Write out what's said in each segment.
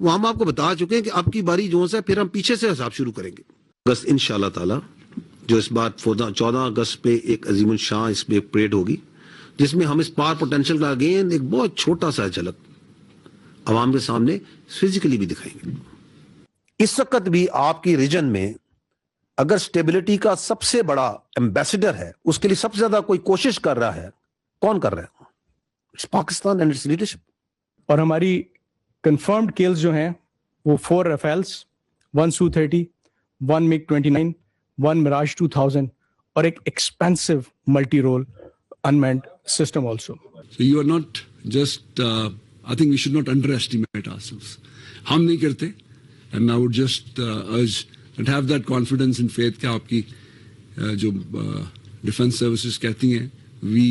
وہ ہم آپ کو بتا چکے ہیں کہ اب کی باری جو ہے پھر ہم پیچھے سے حساب شروع کریں گے. اگست انشاءاللہ تعالی جو اس بار 14 اگست پہ ایک عظیم الشان اس پہ پریڈ ہوگی جس میں ہم اس پار پوٹینشل کا اگین ایک بہت چھوٹا سا جھلک عوام کے سامنے فزیکلی بھی دکھائیں گے. اس وقت بھی آپ کی ریجن میں اگر سٹیبلٹی کا سب سے بڑا ایمبیسڈر ہے, اس کے لیے سب سے زیادہ کوئی کوشش کر رہا ہے, کون کر رہا ہے؟ It's Pakistan and its leadership. اور ہماری کنفرمڈ کلز جو ہیں وہ 4 رافیلس, 1 Su-30, 1 MiG-29, 1 Mirage 2000 اور ایک expensive multi role unmanned system also. So you are not just, I think we should not underestimate ourselves. ہم نہیں کرتے, and I would just urge that have that confidence and faith کہ آپ کی جو defence services کہتی ہیں, we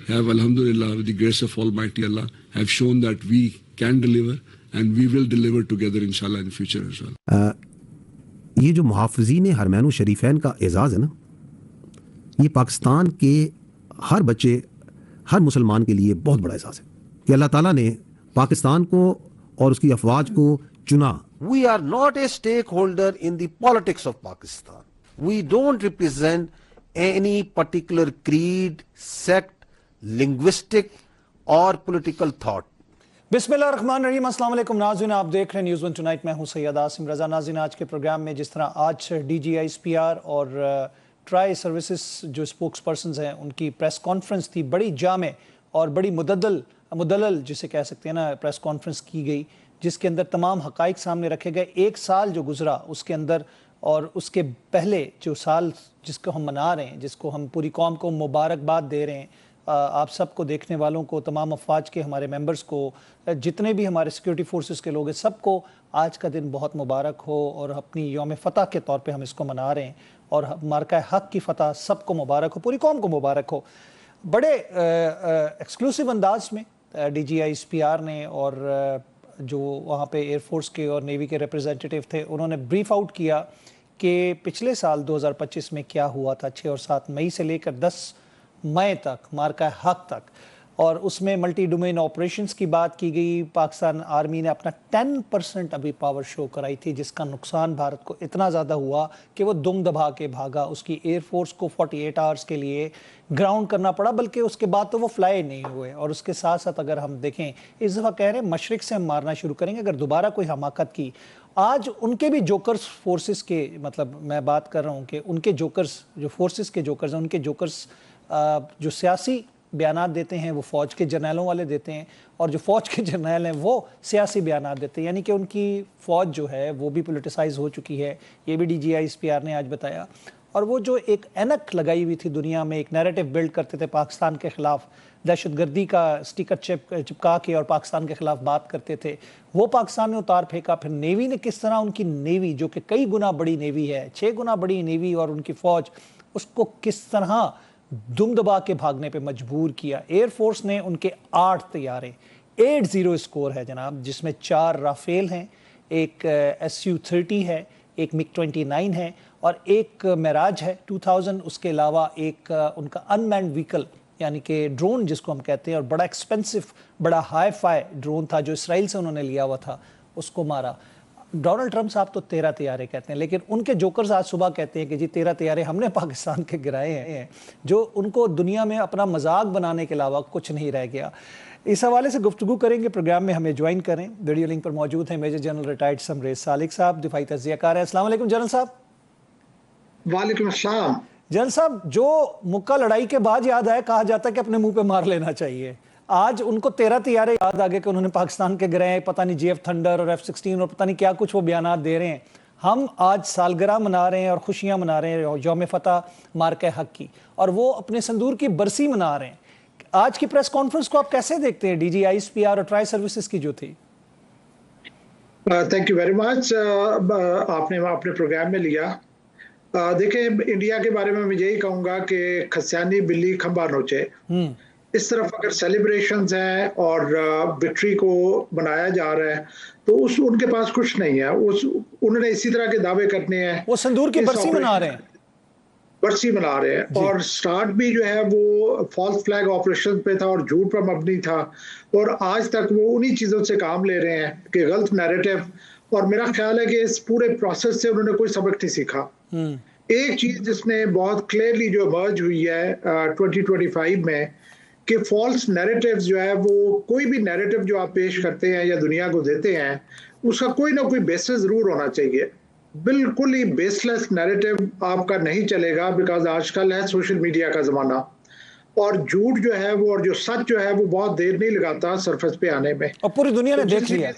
have alhamdulillah with the grace of Almighty Allah have shown that we can deliver and we will deliver together inshallah in the future as well. یہ جو محافظین حرمین و شریفین کا اعزاز ہے نا, یہ پاکستان کے ہر بچے, ہر مسلمان کے لیے بہت بڑا احساس ہے کہ اللہ تعالیٰ نے پاکستان کو اور اس کی افواج کو چنا. We are not a stakeholder in the politics of Pakistan. We don't represent any particular creed, sect, linguistic or political thought. بسم اللہ الرحمن الرحیم. السلام علیکم ناظرین, آپ دیکھ رہے ہیں نیوز ون ٹونائٹ. میں ہوں سید عاصم رضا. ناظرین, آج کے پروگرام میں جس طرح آج D G I S P R اور ٹرائی سروسز جو سپوکس پرسنز ہیں ان کی پریس کانفرنس تھی, بڑی جامع اور بڑی مدلل جسے کہہ سکتے ہیں نا پریس کانفرنس کی گئی, جس کے اندر تمام حقائق سامنے رکھے گئے. ایک سال جو گزرا اس کے اندر اور اس کے پہلے جو سال جس کو ہم منا رہے ہیں, جس کو ہم پوری قوم کو مبارکباد دے رہے ہیں, آپ سب کو, دیکھنے والوں کو, تمام افواج کے ہمارے ممبرز کو, جتنے بھی ہمارے سیکیورٹی فورسز کے لوگ ہیں, سب کو آج کا دن بہت مبارک ہو اور اپنی یوم فتح کے طور پہ ہم اس کو منا رہے ہیں. اور مارکہ حق کی فتح سب کو مبارک ہو, پوری قوم کو مبارک ہو. بڑے ایکسکلوسیو انداز میں D G I S P R نے اور جو وہاں پہ ایئر فورس کے اور نیوی کے ریپرزینٹیٹیو تھے, انہوں نے بریف آؤٹ کیا کہ پچھلے سال 2025 میں کیا ہوا تھا, 6 اور 7 مئی سے لے کر 10 مئی تک, مارکہ حق تک. اور اس میں ملٹی ڈومین آپریشنز کی بات کی گئی. پاکستان آرمی نے اپنا 10% ابھی پاور شو کرائی تھی, جس کا نقصان بھارت کو اتنا زیادہ ہوا کہ وہ دم دبا کے بھاگا. اس کی ایئر فورس کو 48 آورز کے لیے گراؤنڈ کرنا پڑا, بلکہ اس کے بعد تو وہ فلائی نہیں ہوئے. اور اس کے ساتھ ساتھ اگر ہم دیکھیں, اس دفعہ کہہ رہے ہیں مشرق سے ہم مارنا شروع کریں گے اگر دوبارہ کوئی حماقت کی. آج ان کے بھی جوکرز فورسز کے, مطلب میں بات کر رہا ہوں کہ ان کے جوکرز جو فورسز کے جوکرز ہیں, ان کے جوکرز جو سیاسی بیانات دیتے ہیں وہ فوج کے جرنیلوں والے دیتے ہیں, اور جو فوج کے جرنیل ہیں وہ سیاسی بیانات دیتے ہیں. یعنی کہ ان کی فوج جو ہے وہ بھی پولیٹیسائز ہو چکی ہے, یہ بھی D G I S P R نے آج بتایا. اور وہ جو ایک اینک لگائی ہوئی تھی دنیا میں, ایک نیریٹو بلڈ کرتے تھے پاکستان کے خلاف, دہشت گردی کا اسٹیکر چپکا کے اور پاکستان کے خلاف بات کرتے تھے, وہ پاکستان نے اتار پھینکا. پھر نیوی نے کس طرح ان کی نیوی جو کہ کئی گنا بڑی نیوی ہے, 6 گنا بڑی نیوی, اور ان کی فوج اس کو کس طرح دم دبا کے بھاگنے پہ مجبور کیا. ایئر فورس نے ان کے 8 طیارے, 80 اسکور ہے جناب, جس میں 4 رافیل ہیں, ایک Su-30 ہے, ایک MiG-29 ہے اور ایک میراج ہے 2000. اس کے علاوہ ایک ان کا انمینڈ وہیکل یعنی کہ ڈرون جس کو ہم کہتے ہیں, اور بڑا ایکسپینسو, بڑا ہائی فائی ڈرون تھا جو اسرائیل سے انہوں نے لیا ہوا تھا, اس کو مارا. ڈونلڈ ٹرمپ صاحب تو 13 طیارے کہتے ہیں, لیکن ان کے جوکرز آج صبح کہتے ہیں کہ جی 13 طیارے ہم نے پاکستان کے گرائے ہیں, جو ان کو دنیا میں اپنا مذاق بنانے کے علاوہ کچھ نہیں رہ گیا. اس حوالے سے گفتگو کریں گے. پروگرام میں ہمیں جوائن کریں, ویڈیو لنک پر موجود ہیں میجر جنرل ریٹائرڈ سمریز سالک صاحب, دفاعی تجزیہ کار ہیں. السلام علیکم جنرل صاحب. وعلیکم السلام. جنرل صاحب, جو مکہ لڑائی کے بعد یاد آیا, کہا جاتا ہے کہ اپنے منہ پہ مار لینا چاہیے. آج ان کو 13 طیارے یاد آ گئے کہ انہوں نے پاکستان کے گرے ہیں, پتہ نہیں GF تھنڈر اور F-16 اور پتہ نہیں کیا کچھ وہ بیانات دے رہے ہیں. ہم آج سالگرہ منا رہے ہیں اور خوشیاں منا رہے ہیں یوم فتح مارکہ حق کی, اور وہ اپنے صندور کی برسی منا رہے ہیں. آج کی پریس کانفرنس کو آپ کیسے دیکھتے ہیں, D G I S P R اور ٹرائی سروسز کی جو تھی؟ تھینک یو ویری مچ, آپ نے اپنے پروگرام میں لیا. دیکھیں, انڈیا کے بارے میں میں یہی کہوں گا کہ کھسیانی بلی کھمبا نوچے. اس طرف اگر سیلیبریشنز ہیں اور وکٹری کو منایا جا رہا ہے تو ان کے پاس کچھ نہیں ہے. انہوں نے اسی طرح کے دعوے کرنے ہیں. وہ صندور کی برسی منا رہے ہیں. बरसी मना रहे हैं। और स्टार्ट भी जो है वो फॉल्स फ्लैग ऑपरेशन पे था और झूठ पर मबनी था, और आज तक वो उन्हीं चीजों से काम ले रहे हैं कि गलत नैरेटिव। और मेरा ख्याल है कि इस पूरे प्रोसेस से उन्होंने कोई सबक नहीं सीखा। एक चीज जिसने बहुत क्लियरली जो इमर्ज हुई है 2025 में, कि फॉल्स नैरेटिव जो है वो, कोई भी नैरेटिव जो आप पेश करते हैं या दुनिया को देते हैं, उसका कोई ना कोई बेसिस जरूर होना चाहिए। बिल्कुल ही बेसलेस नैरेटिव आपका नहीं चलेगा, बिकॉज आजकल है सोशल मीडिया का जमाना, और झूठ जो है वो और जो सच जो है वो बहुत देर नहीं लगाता सरफेस पे आने में। और पूरी दुनिया ने देख लिया,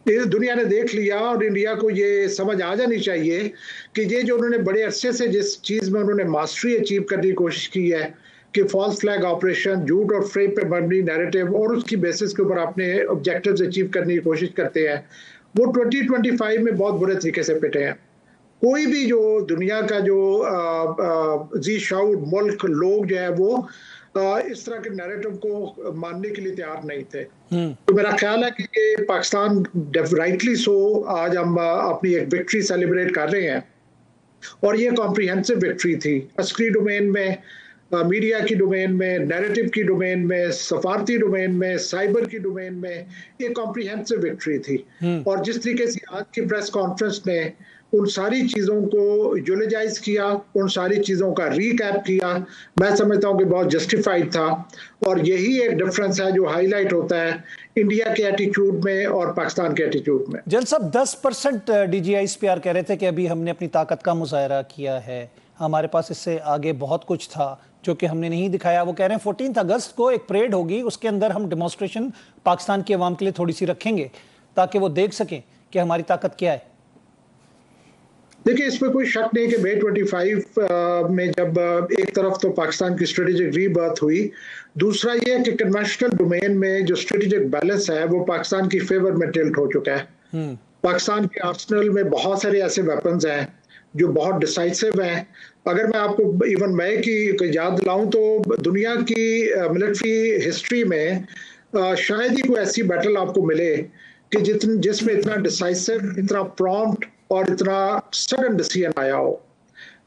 दुनिया ने देख लिया, और इंडिया को ये समझ आ जानी चाहिए कि ये जो उन्होंने बड़े अरसे से जिस चीज में उन्होंने मास्टरी अचीव करने की कोशिश की है, कि फॉल्स फ्लैग ऑपरेशन, झूठ और फेक पे मबनी नैरेटिव, और उसकी बेसिस के ऊपर अपने ऑब्जेक्टिव्स अचीव करने की कोशिश करते हैं, वो 2025 में बहुत बुरे तरीके से पिटे हैं। कोई भी जो दुनिया का जो जी शाउर मुल्क लोग जो है वो इस तरह के नैरेटिव को मानने के लिए तैयार नहीं थे। तो मेरा ख्याल है कि ये पाकिस्तान राइटली सो आज हम अपनी एक विक्ट्री सेलिब्रेट कर रहे हैं, और ये कॉम्प्रिहेंसिव विक्ट्री थी, अस्करी डोमेन में, मीडिया की डोमेन में, नैरेटिव की डोमेन में, सफारती डोमेन में, साइबर की डोमेन में, ये कॉम्प्रिहेंसिव विक्ट्री थी। और जिस तरीके से आज की प्रेस कॉन्फ्रेंस ने उन सारी चीज़ों को यूटिलाइज किया, उन सारी चीज़ों का रीकैप किया, मैं समझता हूँ कि बहुत जस्टिफाइड था। और यही एक डिफरेंस है जो हाईलाइट होता है इंडिया के एटीट्यूड में और पाकिस्तान के एटीट्यूड में। जल साहब, 10% DGISPR कह रहे थे कि अभी हमने अपनी ताकत का मुजाहरा किया है, हमारे पास इससे आगे बहुत कुछ था जो कि हमने नहीं दिखाया। वो कह रहे हैं 14 अगस्त को एक परेड होगी, उसके अंदर हम डेमोन्स्ट्रेशन पाकिस्तान की आवाम के लिए थोड़ी सी रखेंगे ताकि वो देख सकें कि हमारी ताकत क्या है। देखिए, इसमें कोई शक नहीं कि मई 25 में जब एक तरफ तो पाकिस्तान की स्ट्रेटेजिक रीबर्थ हुई, दूसरा ये कि कन्वेंशनल डोमेन में जो स्ट्रेटेजिक बैलेंस है वो पाकिस्तान की फेवर में टिल्ट हो चुका है। पाकिस्तान के आर्सेनल में बहुत सारे ऐसे वेपन्स हैं जो बहुत डिसाइसिव हैं। अगर मैं आपको इवन मई की याद दिलाऊं तो दुनिया की मिलिट्री हिस्ट्री में शायद ही कोई ऐसी बैटल आपको मिले कि जिसमें इतना डिसाइसिव, इतना प्रॉम्प्ट और इतना सडन डिसीजन आया हो,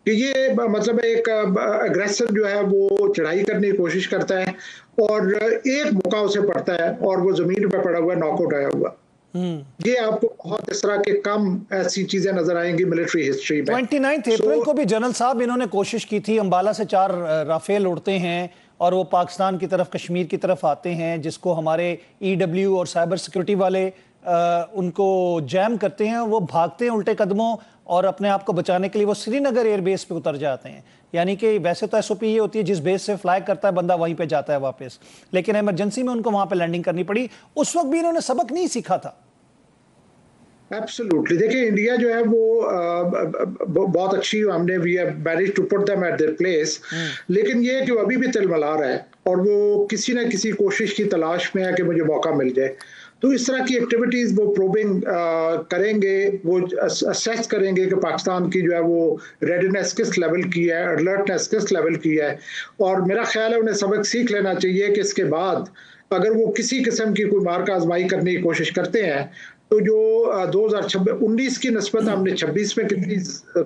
कि ये मतलब एक अग्रेसर जो है वो चढ़ाई करने की कोशिश करता है और एक मौका उसे पड़ता है और वो जमीन पे पड़ा हुआ, नॉकआउट आया हुआ। ये आपको बहुत इस तरह के कम ऐसी चीजें नजर आएंगी मिलिट्री हिस्ट्री में। 29 अप्रैल को भी जनरल साहब इन्होंने कोशिश की थी, अंबाला से 4 राफेल उड़ते हैं और वो पाकिस्तान की तरफ, कश्मीर की तरफ आते हैं, जिसको हमारे EW और साइबर सिक्योरिटी वाले उनको जैम करते हैं। वो भागते हैं उल्टे कदमों और अपने आप को बचाने के लिए वो श्रीनगर एयरबेस पे उतर जाते हैं। यानी कि वैसे तो SOP ये होती है जिस बेस से फ्लाई करता है बंदा वहीं पे जाता है वापस, लेकिन इमरजेंसी में उनको वहां पे लैंडिंग करनी पड़ी। उस वक्त भी इन्होंने सबक नहीं सीखा था। एब्सोल्युटली, देखिए इंडिया जो है वो बहुत अच्छी, हमने we have managed to put them at their place, लेकिन ये कि वो अभी भी तिलमिला रहा है और वो किसी न किसी कोशिश की तलाश में है कि मुझे मौका मिल जाए। तो इस तरह की एक्टिविटीज वो प्रोबिंग करेंगे, वो असेस करेंगे कि पाकिस्तान की जो है वो रेडीनेस किस लेवल की है, अलर्टनेस किस लेवल की है। और मेरा ख्याल है उन्हें सबक सीख लेना चाहिए कि इसके बाद अगर वो किसी किस्म की कोई मार का आजमाई करने की कोशिश करते हैं तो जो 2019 की निस्बत हमने 26 में कितनी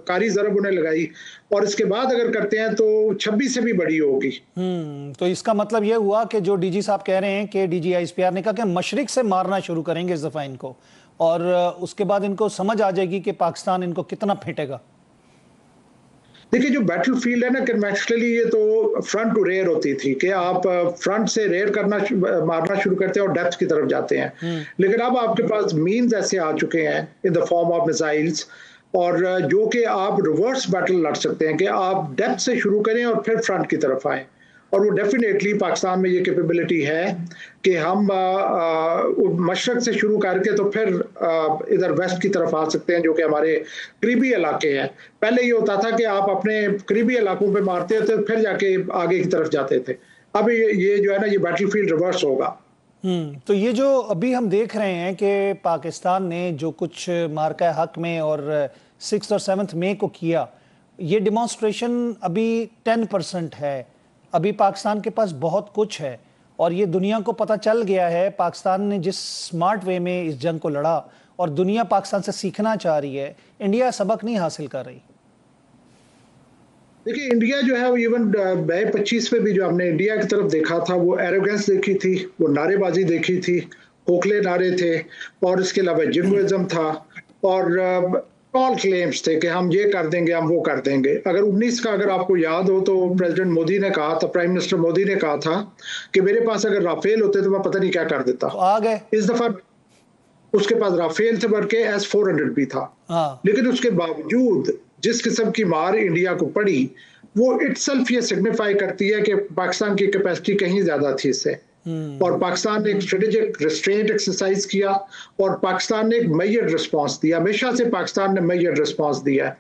कारी ज़रब उन्हें लगाई, और इसके बाद अगर करते हैं तो 26 से भी बड़ी होगी। तो इसका मतलब यह हुआ कि जो DG साहब कह रहे हैं कि DGISPR ने कहा कि मशरिक से मारना शुरू करेंगे इस दफा इनको, और उसके बाद इनको समझ आ जाएगी कि पाकिस्तान इनको कितना फेंटेगा। देखिए, जो बैटल फील्ड है ना, कन्वेंशनली ये तो फ्रंट टू रेयर होती थी कि आप फ्रंट से रेयर करना, मारना शुरू करते हैं और डेप्थ की तरफ जाते हैं। लेकिन अब आपके पास मीन्स ऐसे आ चुके हैं in the form of missiles, और जो कि आप रिवर्स बैटल लड़ सकते हैं कि आप डेप्थ से शुरू करें और फिर फ्रंट की तरफ आए। और वो डेफिनेटली पाकिस्तान में ये कैपेबिलिटी है कि हम मशरक से शुरू करके तो फिर इधर वेस्ट की तरफ आ सकते हैं, जो कि हमारे करीबी इलाके हैं। पहले ये होता था कि आप अपने करीबी इलाकों पे मारते थे फिर जाके आगे की तरफ जाते थे। अब ये जो है ना, ये बैटलफील्ड रिवर्स होगा। तो ये जो अभी हम देख रहे हैं कि पाकिस्तान ने जो कुछ मार्का हक में और 6 और 7 मई को किया, ये डिमॉन्स्ट्रेशन अभी 10% है। अभी पाकिस्तान के पास बहुत कुछ है और ये दुनिया को पता चल गया है। पाकिस्तान ने जिस स्मार्ट वे में इस जंग को लड़ा और दुनिया पाकिस्तान से सीखना चाह रही है, इंडिया सबक नहीं हासिल कर रही। देखिए इंडिया जो है इवन मई 25 में भी जो हमने इंडिया की तरफ देखा था वो एरोगेंस देखी थी, वो नारेबाजी देखी थी, खोखले नारे थे और इसके अलावा जिंगोइज्म था और ऑल क्लेम्स थे कि हम ये कर देंगे, हम वो कर देंगे। अगर 19 का अगर आपको याद हो तो प्रेसिडेंट मोदी ने कहा था, प्राइम मिनिस्टर मोदी ने कहा था कि मेरे पास अगर राफेल होते तो मैं पता नहीं क्या कर देता। तो आ गए इस दफा उसके पास राफेल से बढ़ के S-400 भी था। हाँ लेकिन उसके बावजूद जिस किस्म की मार इंडिया को पड़ी वो इटसेल्फ ये सिग्निफाई करती है कि पाकिस्तान की कैपेसिटी कहीं ज्यादा थी इससे। और पाकिस्तान ने एक स्ट्रेटेजिक रिस्ट्रेंट एक्सरसाइज किया और पाकिस्तान ने एक मेजर्ड रिस्पांस दिया। हमेशा से पाकिस्तान ने मेजर्ड रिस्पांस दिया है,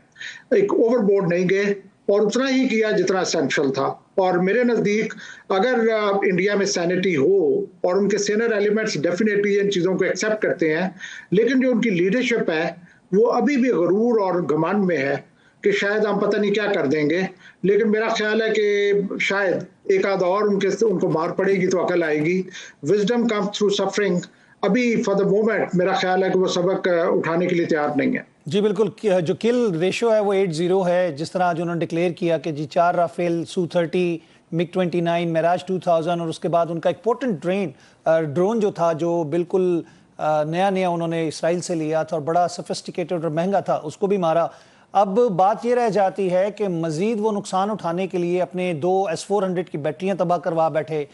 एक ओवरबोर्ड नहीं गए और उतना ही किया जितना एसेंशियल था। और मेरे नजदीक अगर इंडिया में सैनिटी हो और उनके सीनियर एलिमेंट्स डेफिनेटली इन चीजों को एक्सेप्ट करते हैं, लेकिन जो उनकी लीडरशिप है वो अभी भी गरूर और घमंड में है कि शायद हम पता नहीं क्या कर देंगे। लेकिन मेरा ख्याल है कि शायद एक आध और उनको मार पड़ेगी तो अकल आएगी। Wisdom comes through suffering. अभी फॉर द मोमेंट मेरा ख्याल है कि वो सबक उठाने के लिए तैयार नहीं है। जी बिल्कुल, जो किल रेशो है वो 8-0 है, जिस तरह जो उन्होंने डिक्लेयर किया कि जी 4 राफेल Su-30 MiG-29 मिराज 2000 और उसके बाद उनका एक पोटेंट ड्रोन जो था जो बिल्कुल नया उन्होंने इसराइल से लिया था और बड़ा सोफिस्टिकेटेड और महंगा था, उसको भी मारा। अब बात ये रह जाती है कि मजीद वो नुकसान उठाने के लिए अपने 2 S-400 की बैटरियां तबाह करवा बैठे।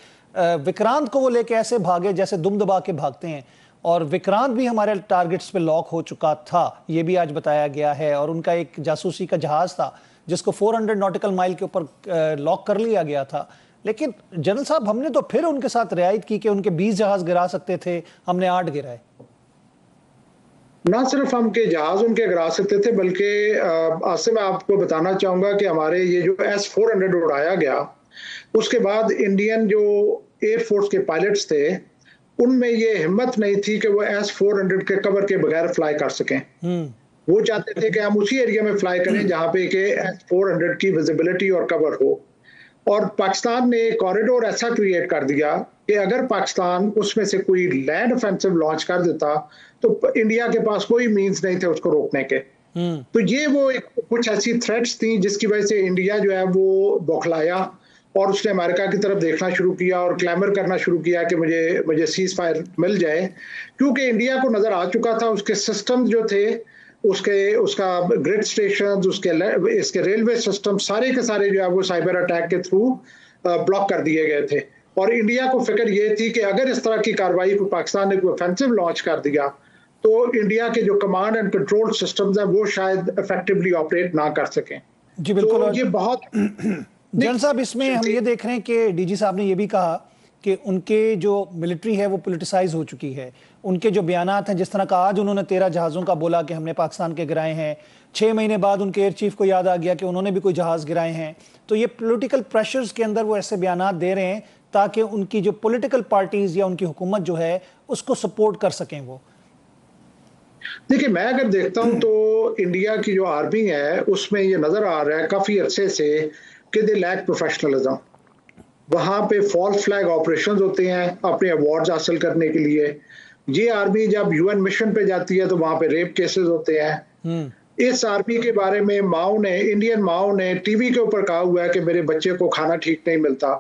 विक्रांत को वो लेके ऐसे भागे जैसे दुम दबा के भागते हैं, और विक्रांत भी हमारे टारगेट्स पे लॉक हो चुका था, ये भी आज बताया गया है। और उनका एक जासूसी का जहाज था जिसको 400 नॉटिकल माइल के ऊपर लॉक कर लिया गया था। लेकिन जनरल साहब, हमने तो फिर उनके साथ रियायत की कि उनके 20 जहाज गिरा सकते थे, हमने 8 गिराए। ना सिर्फ हम के जहाज उनके गिरा सकते थे, बल्कि आज से मैं आपको बताना चाहूंगा कि हमारे ये जो S-400 उड़ाया गया उसके बाद इंडियन जो एयरफोर्स के पायलट्स थे उनमें ये हिम्मत नहीं थी कि वो S-400 के कवर के बगैर फ्लाई कर सकें। वो चाहते थे कि हम उसी एरिया में फ्लाई करें जहां पे कि S-400 की विजिबिलिटी और कवर हो। और पाकिस्तान ने कॉरिडोर ऐसा क्रिएट कर दिया कि अगर पाकिस्तान उसमें से कोई लैंड ऑफेंसिव लॉन्च कर देता तो इंडिया के पास कोई मींस नहीं थे उसको रोकने के। तो ये वो कुछ ऐसी थ्रेट्स थी जिसकी वजह से इंडिया जो है वो बौखलाया और उसने अमेरिका की तरफ देखना शुरू किया और क्लैमर करना शुरू किया कि मुझे सीज फायर मिल जाए, क्योंकि इंडिया को नजर आ चुका था उसके सिस्टम जो थे, उसका ग्रिड स्टेशन, इसके रेलवे सिस्टम सारे के सारे जो है वो साइबर अटैक के थ्रू ब्लॉक कर दिए गए थे। और इंडिया को फिक्र ये थी कि अगर इस तरह की कार्रवाई को पाकिस्तान ने कोई ऑफेंसिव लॉन्च कर दिया तो इंडिया के जो कमांड एंड कंट्रोल सिस्टम्स हैं वो शायद इफेक्टिवली ऑपरेट ना कर सकें। जी बिल्कुल। तो ये बहुत जनरल साहब, इसमें हम ये देख रहे हैं कि डीजी साहब ने ये भी कहा कि उनके जो मिलिट्री है वो पोलिटिसाइज हो चुकी है। उनके जो बयानात हैं, जिस तरह का आज उन्होंने 13 जहाज़ों का बोला कि हमने पाकिस्तान के गिराए हैं, 6 महीने बाद उनके एयर चीफ को याद आ गया कि उन्होंने भी कोई जहाज़ गिराए हैं। तो ये पॉलिटिकल प्रेशर्स के अंदर वो ऐसे बयानात दे रहे हैं ताकि उनकी जो पॉलिटिकल पार्टीज या उनकी हुकूमत जो है उसको सपोर्ट कर सकें वो। देखिए, मैं अगर देखता हूं तो इंडिया की जो आर्मी है उसमें ये नजर आ रहा है काफी अरसे से कि दे लैक प्रोफेशनलिज्म। वहां पे फॉल्स फ्लैग ऑपरेशंस होते हैं अपने अवार्ड्स हासिल करने के लिए। ये आर्मी जब यूएन मिशन पे जाती है तो वहां पे रेप केसेस होते हैं। इस आर्मी के बारे में इंडियन माओ ने टीवी के ऊपर कहा हुआ है कि मेरे बच्चे को खाना ठीक नहीं मिलता।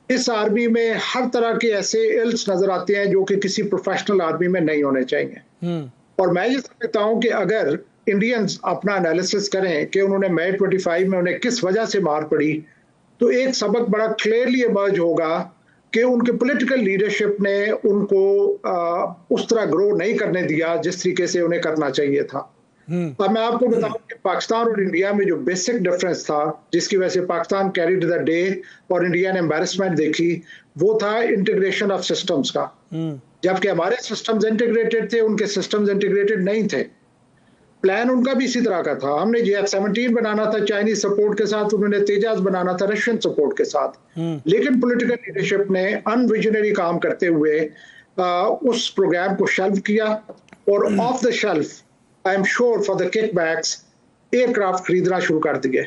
इस आर्मी में हर तरह के ऐसे इल्स नजर आते हैं जो कि किसी प्रोफेशनल आर्मी में नहीं होने चाहिए। और मैं ये समझता हूं कि अगर इंडियंस अपना एनालिसिस करें कि उन्होंने मई 25 में उन्हें किस वजह से मार पड़ी, तो एक सबक बड़ा क्लियरली इमर्ज होगा कि उनके पॉलिटिकल लीडरशिप ने उनको उस तरह ग्रो नहीं करने दिया जिस तरीके से उन्हें करना चाहिए था। अब मैं आपको बताऊं कि पाकिस्तान और इंडिया में जो बेसिक डिफरेंस था जिसकी वजह से पाकिस्तान कैरीड द डे और इंडिया ने एम्बैरेसमेंट देखी, वो था इंटीग्रेशन ऑफ सिस्टम्स का। जबकि हमारे सिस्टम्स इंटीग्रेटेड थे, उनके सिस्टम्स इंटीग्रेटेड नहीं थे। प्लान उनका भी इसी तरह का था। हमने JF-17 बनाना था चाइनीज सपोर्ट के साथ, उन्होंने तेजाज बनाना था रशियन सपोर्ट के साथ। लेकिन पॉलिटिकल लीडरशिप ने अनविजनरी काम करते हुए उस प्रोग्राम को शेल्फ किया और off the shelf I am sure for the kickbacks aircraft खरीदना शुरू कर दिए।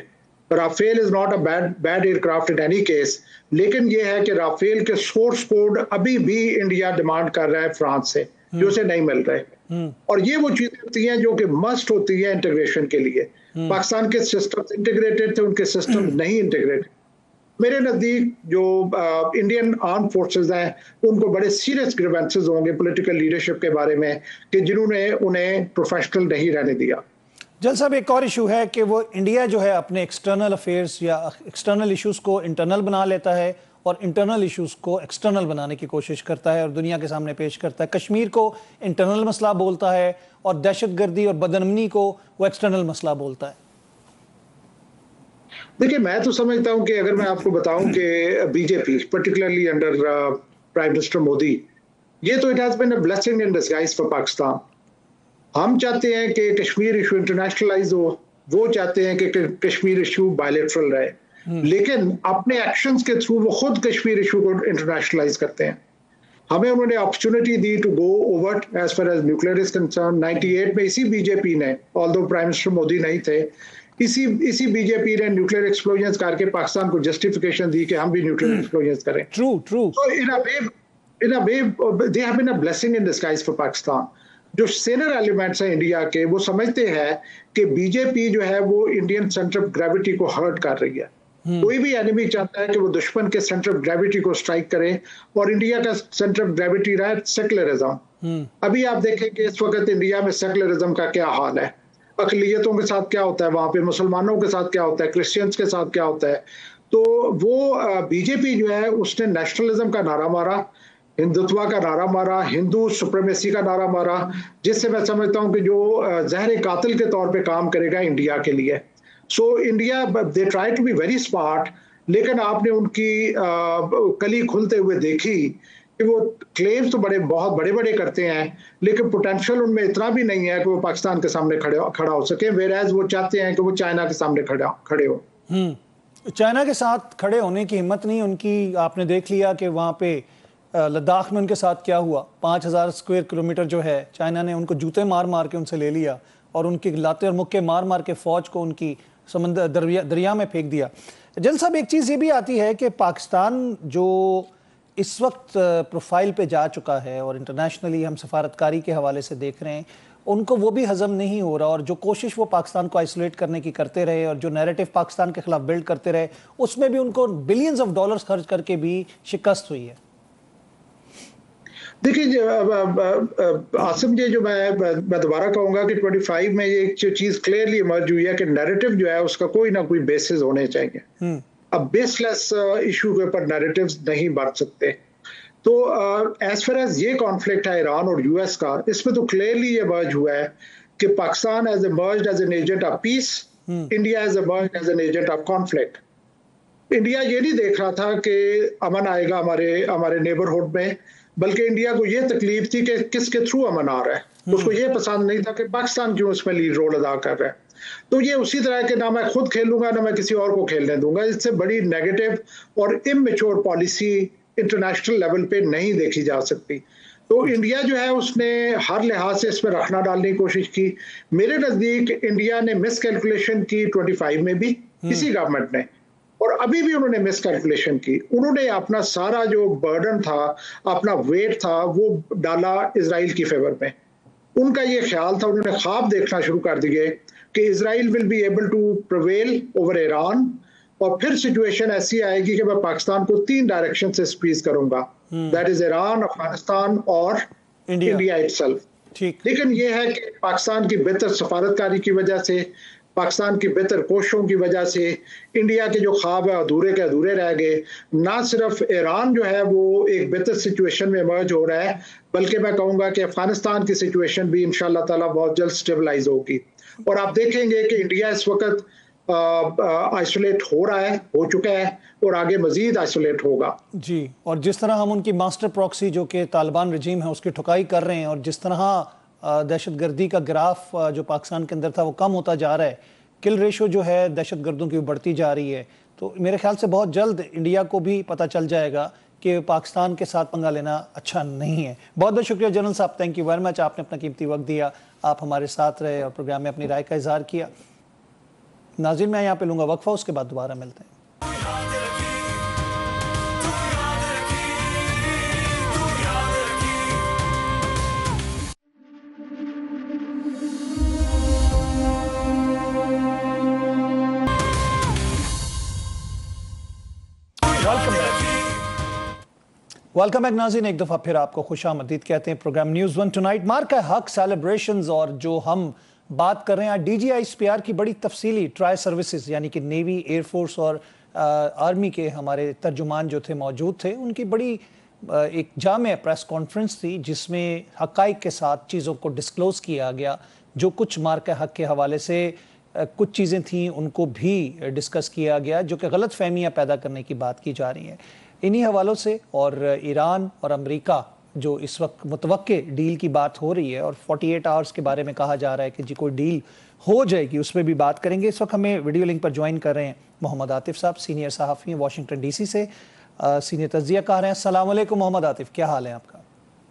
Rafale is not a bad aircraft in any case, लेकिन यह है कि राफेल के सोर्स कोड अभी भी इंडिया डिमांड कर रहा है फ्रांस से। जो उसे नहीं मिल रहे। और ये वो चीजें होती हैं जो कि मस्ट होती है इंटीग्रेशन के लिए। पाकिस्तान के सिस्टम इंटीग्रेटेड थे, उनके सिस्टम नहीं इंटीग्रेटेड। मेरे नजदीक जो इंडियन आर्म फोर्सेस हैं उनको बड़े सीरियस ग्रीवेंसेस होंगे पॉलिटिकल लीडरशिप के बारे में कि जिन्होंने उन्हें प्रोफेशनल नहीं रहने दिया। जल साहब, एक और इशू है कि वो इंडिया जो है अपने एक्सटर्नल अफेयर्स या एक्सटर्नल इश्यूज को इंटरनल बना लेता है और इंटरनल इश्यूज को एक्सटर्नल बनाने की कोशिश करता है और दुनिया के सामने पेश करता है। कश्मीर को इंटरनल मसला बोलता है और दहशतगर्दी और बदअमनी को वो एक्सटर्नल मसला बोलता है। देखिए, मैं तो समझता हूं कि अगर मैं आपको बताऊं कि BJP particularly under prime minister Modi, ये तो it has been a blessing in disguise for Pakistan. हम चाहते हैं कि कश्मीर इशू इंटरनेशनलाइज हो, वो चाहते हैं कि कश्मीर इशू बायलैटरल रहे, लेकिन अपने एक्शंस के थ्रू वो खुद कश्मीर इशू को इंटरनेशनलाइज करते हैं। हमें उन्होंने अपॉर्चुनिटी दी to go over as far as nuclear is concern. 98 में इसी बीजेपी ने, ऑल्दो प्राइम मिनिस्टर मोदी नहीं थे, इसी बीजेपी ने न्यूक्लियर एक्सप्लोजन करके पाकिस्तान को जस्टिफिकेशन दी कि हम भी न्यूक्लियर एक्सप्लोजन करें। True. So in a way they have been a blessing in disguise for Pakistan। जो सीनियर एलिमेंट्स हैं इंडिया के, वो समझते हैं कि बीजेपी जो है वो इंडियन सेंटर ऑफ ग्रेविटी को हर्ट कर रही है। कोई भी एनिमी चाहता है कि वो दुश्मन के सेंटर ऑफ ग्रेविटी को स्ट्राइक करे, और इंडिया का सेंटर ऑफ ग्रेविटी रहा है सेकुलरिज्म। अभी आप देखें कि इस वक्त इंडिया में सेकुलरिज्म का क्या हाल है, अकलियतों के साथ क्या होता है, वहां पे मुसलमानों के साथ क्या होता है, क्रिश्चियंस के साथ क्या होता है। तो वो बीजेपी जो है उसने नेशनलिज्म का नारा मारा, हिंदुत्व का नारा मारा, हिंदू सुप्रीमेसी का नारा मारा, जिससे मैं समझता हूं कि जो जहर कातिल के तौर पे काम करेगा इंडिया के लिए। So India they try to be very smart, लेकिन आपने उनकी कली खुलते हुए देखी कि वो क्लेम्स तो बहुत बड़े बड़े करते हैं, लेकिन पोटेंशियल उनमें इतना भी नहीं है कि वो पाकिस्तान के सामने खड़ा हो सके। वेराज वो चाहते हैं कि वो चाइना के सामने खड़े हो। चाइना के साथ खड़े होने की हिम्मत नहीं उनकी। आपने देख लिया कि वहाँ पे लद्दाख में उनके साथ क्या हुआ। 5000 स्क्वायर किलोमीटर जो है चाइना ने उनको जूते मार मार के उनसे ले लिया और उनके लाते और मुक्के मार मार के फौज को उनकी समंदर दरिया में फेंक दिया। जल साहब, एक चीज़ ये भी आती है कि पाकिस्तान जो इस वक्त प्रोफाइल पे जा चुका है और इंटरनेशनली हम सफारतकारी के हवाले से देख रहे हैं, उनको वो भी हजम नहीं हो रहा, और जो कोशिश वो पाकिस्तान को आइसोलेट करने की करते रहे और जो नैरेटिव पाकिस्तान के खिलाफ बिल्ड करते रहे, उसमें भी उनको बिलियंस ऑफ डॉलर्स खर्च करके भी शिकस्त हुई है। देखिए आसिम जी, जो मैं दोबारा कहूंगा कि 25 में ये एक चीज क्लियरली इमर्ज हुई है कि नैरेटिव जो है उसका कोई ना कोई बेसिस होने चाहिए। अब बेसलेस इशू के ऊपर नैरेटिव्स नहीं बढ़ सकते। तो एज फार एज ये कॉन्फ्लिक्ट है ईरान और यूएस का, इसमें तो क्लियरली ये इमर्ज हुआ है कि Pakistan has emerged as an agent of peace, India has emerged as an agent of conflict. India ये नहीं देख रहा था कि अमन आएगा हमारे नेबरहुड में, बल्कि इंडिया को ये तकलीफ थी कि किसके थ्रू अमन आ रहा है। उसको ये पसंद नहीं था कि पाकिस्तान क्यों उसमें लीड रोल अदा कर रहा है। तो ये उसी तरह के, ना मैं खुद खेलूंगा ना मैं किसी और को खेलने दूंगा, इससे बड़ी नेगेटिव और इमेच्योर पॉलिसी इंटरनेशनल लेवल पे नहीं देखी जा सकती। तो इंडिया जो है उसने हर लिहाज से इसमें रखना डालने की कोशिश की। मेरे नजदीक इंडिया ने मिस कैलकुलेशन की 25 में भी, इसी गवर्नमेंट ने, और अभी भी उन्होंने मिस कैलकुलेशन की। उन्होंने अपना सारा जो बर्डन था, अपना वेट था, वो डाला इजराइल की फेवर में। उनका ये ख्याल था, उन्होंने ख्वाब देखना शुरू कर दिए कि Israel will be able to prevail over Iran, और फिर सिचुएशन ऐसी आएगी कि मैं पाकिस्तान को 3 डायरेक्शन से स्क्वीज करूंगा, दैट इज ईरान, अफगानिस्तान और इंडिया इटसेल्फ। ठीक। लेकिन ये है कि पाकिस्तान की बेहतर सफारतकारी की वजह से, पाकिस्तान की बेहतर कोशिशों की वजह से इंडिया के जो ख्वाब है अधूरे के अधूरे रह गए। ना सिर्फ ईरान जो है वो एक बेहतर सिचुएशन में इमर्ज हो रहा है, बल्कि मैं कहूँगा कि अफगानिस्तान की सिचुएशन भी इंशाल्लाह ताला बहुत जल्द स्टेबलाइज होगी। और आप देखेंगे कि इंडिया इस वक्त आइसोलेट हो रहा है, हो चुका है, और आगे मजीद आइसोलेट होगा। जी, और जिस तरह हम उनकी मास्टर प्रॉक्सी जो कि तालिबान रजीम है उसकी ठुकाई कर रहे हैं, और जिस तरह दहशतगर्दी का ग्राफ जो पाकिस्तान के अंदर था वो कम होता जा रहा है, किल रेशो जो है दहशतगर्दों की बढ़ती जा रही है, तो मेरे ख्याल से बहुत जल्द इंडिया को भी पता चल जाएगा कि पाकिस्तान के साथ पंगा लेना अच्छा नहीं है। बहुत बहुत शुक्रिया जनरल साहब, थैंक यू वेरी मच, आपने अपना कीमती वक्त दिया, आप हमारे साथ रहे और प्रोग्राम में अपनी राय का इजहार किया। नाज़रीन, मैं यहाँ पे लूँगा वक्फा, उसके बाद दोबारा मिलते हैं। वेलकम बैक नाज़रीन, एक दफ़ा फिर आपको खुशामदीद कहते हैं प्रोग्राम न्यूज़ वन टुनाइट। मार्का हक सेलिब्रेशंस और जो हम बात कर रहे हैं DGISPR की बड़ी तफसीली ट्राई सर्विसेज यानी कि नेवी, एयरफोर्स और आर्मी के हमारे तर्जुमान जो थे मौजूद थे, उनकी बड़ी एक जामे प्रेस कॉन्फ्रेंस थी जिसमें हक़ाइक़ के साथ चीज़ों को डिस्क्लोज़ किया गया। जो कुछ मार्का हक के हवाले से कुछ चीज़ें थीं उनको भी डिस्कस किया गया जो कि गलत फहमियाँ पैदा करने की बात की जा रही हैं। इन्हीं हवालों से और ईरान और अमेरिका जो इस वक्त मुतवक्के डील की बात हो रही है और 48 आवर्स के बारे में कहा जा रहा है कि जी कोई डील हो जाएगी, उस पर भी बात करेंगे। इस वक्त हमें वीडियो लिंक पर ज्वाइन कर रहे हैं मोहम्मद आतिफ साहब, सीनियर सहाफ़ी हैं वाशिंगटन DC से, सीनियर तज्ज़िया कार हैं। अस्सलाम वालेकुम मोहम्मद आतिफ, क्या हाल है आपका?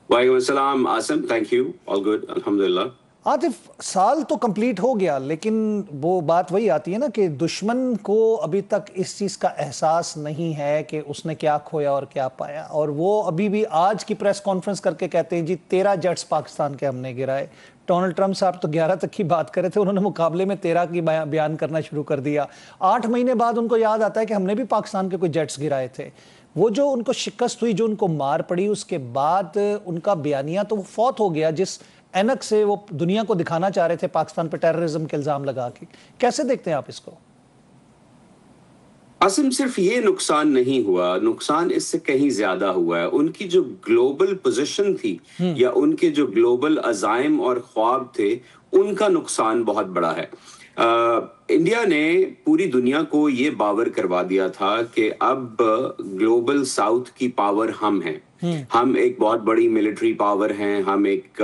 वालेकुम अस्सलाम Asim, thank you, all good अल्हम्दुलिल्लाह। आतिफ, साल तो कंप्लीट हो गया लेकिन वो बात वही आती है ना कि दुश्मन को अभी तक इस चीज़ का एहसास नहीं है कि उसने क्या खोया और क्या पाया, और वो अभी भी आज की प्रेस कॉन्फ्रेंस करके कहते हैं जी 13 जेट्स पाकिस्तान के हमने गिराए। डोनाल्ड ट्रंप साहब तो 11 तक की बात करे थे, उन्होंने मुकाबले में 13 की बयान करना शुरू कर दिया। 8 महीने बाद उनको याद आता है कि हमने भी पाकिस्तान के कोई जेट्स गिराए थे। वो जो उनको शिकस्त हुई, जो उनको मार पड़ी, उसके बाद उनका बयानिया तो वो फौत हो गया जिस एनक से वो दुनिया को दिखाना चाह रहे थे पाकिस्तान पर टेररिज्म के इल्जाम लगा के। कैसे देखते हैं आप इसको? आसिम, सिर्फ ये नुकसान नहीं हुआ, नुकसान इससे कहीं ज्यादा हुआ है। उनकी जो ग्लोबल पोजीशन थी या उनके जो ग्लोबल अज़ाइम और ख्वाब थे, उनका नुकसान बहुत बड़ा है। इंडिया ने पूरी दुनिया को ये बावर करवा दिया था कि अब ग्लोबल साउथ की पावर हम हैं। हम एक बहुत बड़ी मिलिट्री पावर हैं, हम एक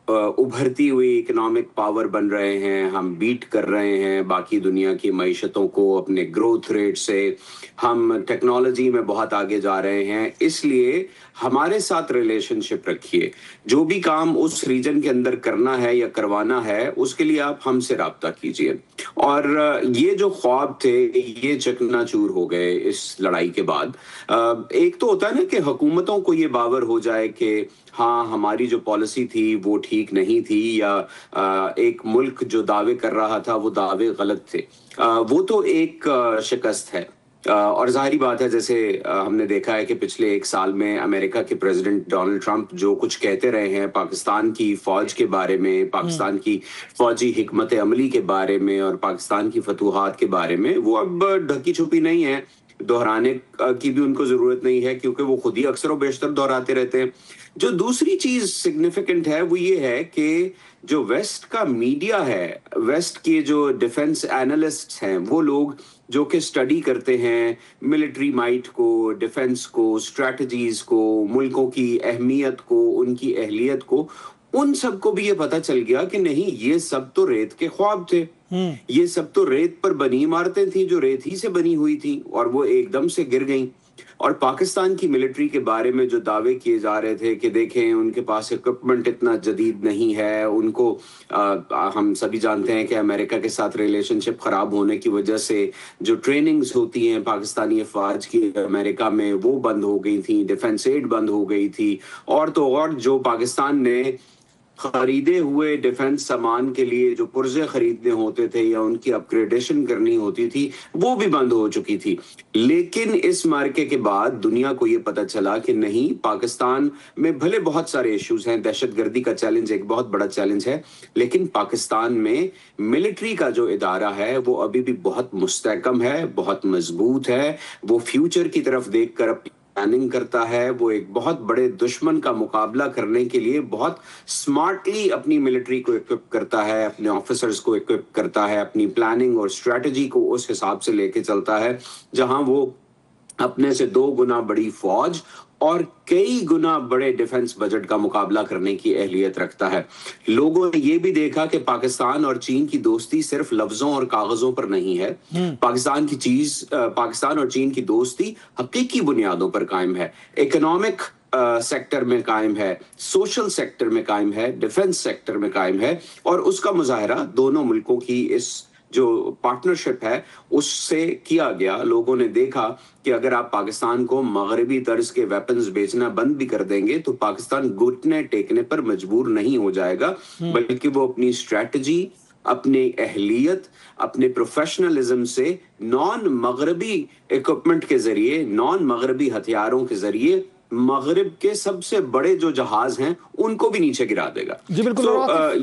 उभरती हुई इकोनॉमिक पावर बन रहे हैं, हम बीट कर रहे हैं बाकी दुनिया की मईशतों को अपने ग्रोथ रेट से, हम टेक्नोलॉजी में बहुत आगे जा रहे हैं। इसलिए हमारे साथ रिलेशनशिप रखिए, जो भी काम उस रीजन के अंदर करना है या करवाना है उसके लिए आप हमसे राब्ता कीजिए। और ये जो ख्वाब थे ये चकनाचूर हो गए इस लड़ाई के बाद। एक तो होता है ना कि हुकूमतों को ये बावर हो जाए कि हाँ हमारी जो पॉलिसी थी वो ठीक नहीं थी, या एक मुल्क जो दावे कर रहा था वो दावे गलत थे। वो तो एक शिकस्त है। और जाहिर बात है, जैसे हमने देखा है कि पिछले 1 साल में अमेरिका के प्रेसिडेंट डोनाल्ड ट्रंप जो कुछ कहते रहे हैं पाकिस्तान की फौज के बारे में, पाकिस्तान की फौजी हिकमत अमली के बारे में और पाकिस्तान की फतूहात के बारे में, वो अब ढकी छुपी नहीं है, दोहराने की भी उनको जरूरत नहीं है क्योंकि वो खुद ही अक्सर बेशतर दोहराते रहते हैं। जो दूसरी चीज सिग्निफिकेंट है वो ये है कि जो वेस्ट का मीडिया है, वेस्ट के जो डिफेंस एनालिस्ट्स हैं, वो लोग जो कि स्टडी करते हैं मिलिट्री माइट को, डिफेंस को, स्ट्रेटजीज को, मुल्कों की अहमियत को, उनकी अहलियत को, उन सबको भी ये पता चल गया कि नहीं, ये सब तो रेत के ख्वाब थे। ये सब तो रेत पर बनी इमारतें थी जो रेत ही से बनी हुई थी और वो एकदम से गिर गईं। और पाकिस्तान की मिलिट्री के बारे में जो दावे किए जा रहे थे कि देखें उनके पास इक्विपमेंट इतना जदीद नहीं है, उनको हम सभी जानते हैं कि अमेरिका के साथ रिलेशनशिप खराब होने की वजह से जो ट्रेनिंग्स होती हैं पाकिस्तानी अफवाज की अमेरिका में वो बंद हो गई थी, डिफेंस एड बंद हो गई थी, और तो और जो पाकिस्तान ने खरीदे हुए डिफेंस सामान के लिए जो पुर्जे खरीदने होते थे या उनकी अपग्रेडेशन करनी होती थी वो भी बंद हो चुकी थी। लेकिन इस मार्के के बाद दुनिया को ये पता चला कि नहीं, पाकिस्तान में भले बहुत सारे इश्यूज हैं, दहशतगर्दी का चैलेंज एक बहुत बड़ा चैलेंज है, लेकिन पाकिस्तान में मिलिट्री का जो इदारा है वो अभी भी बहुत मुस्तहकम है, बहुत मजबूत है, वो फ्यूचर की तरफ देखकर प्लानिंग करता है, वो एक बहुत बड़े दुश्मन का मुकाबला करने के लिए बहुत स्मार्टली अपनी मिलिट्री को इक्विप करता है, अपने ऑफिसर्स को इक्विप करता है, अपनी प्लानिंग और स्ट्रेटजी को उस हिसाब से लेके चलता है जहां वो अपने से 2 गुना बड़ी फौज और कई गुना बड़े डिफेंस बजट का मुकाबला करने की अहलियत रखता है। लोगों ने ये भी देखा कि पाकिस्तान और चीन की दोस्ती सिर्फ लफ्जों और कागजों पर नहीं है। पाकिस्तान और चीन की दोस्ती हकीकी बुनियादों पर कायम है, इकोनॉमिक सेक्टर में कायम है, सोशल सेक्टर में कायम है, डिफेंस सेक्टर में कायम है, और उसका मुजाहरा दोनों मुल्कों की इस जो पार्टनरशिप है उससे किया गया। लोगों ने देखा कि अगर आप पाकिस्तान को मगरबी तर्ज के वेपन्स बेचना बंद भी कर देंगे तो पाकिस्तान घुटने टेकने पर मजबूर नहीं हो जाएगा, बल्कि वो अपनी स्ट्रैटेजी, अपनी अहलियत, अपने प्रोफेशनलिज्म से नॉन मगरबी इक्विपमेंट के जरिए, नॉन मगरबी हथियारों के जरिए مغرب کے سب سے بڑے جو جہاز ہیں ان کو بھی نیچے گرا دے گا. جی بالکل.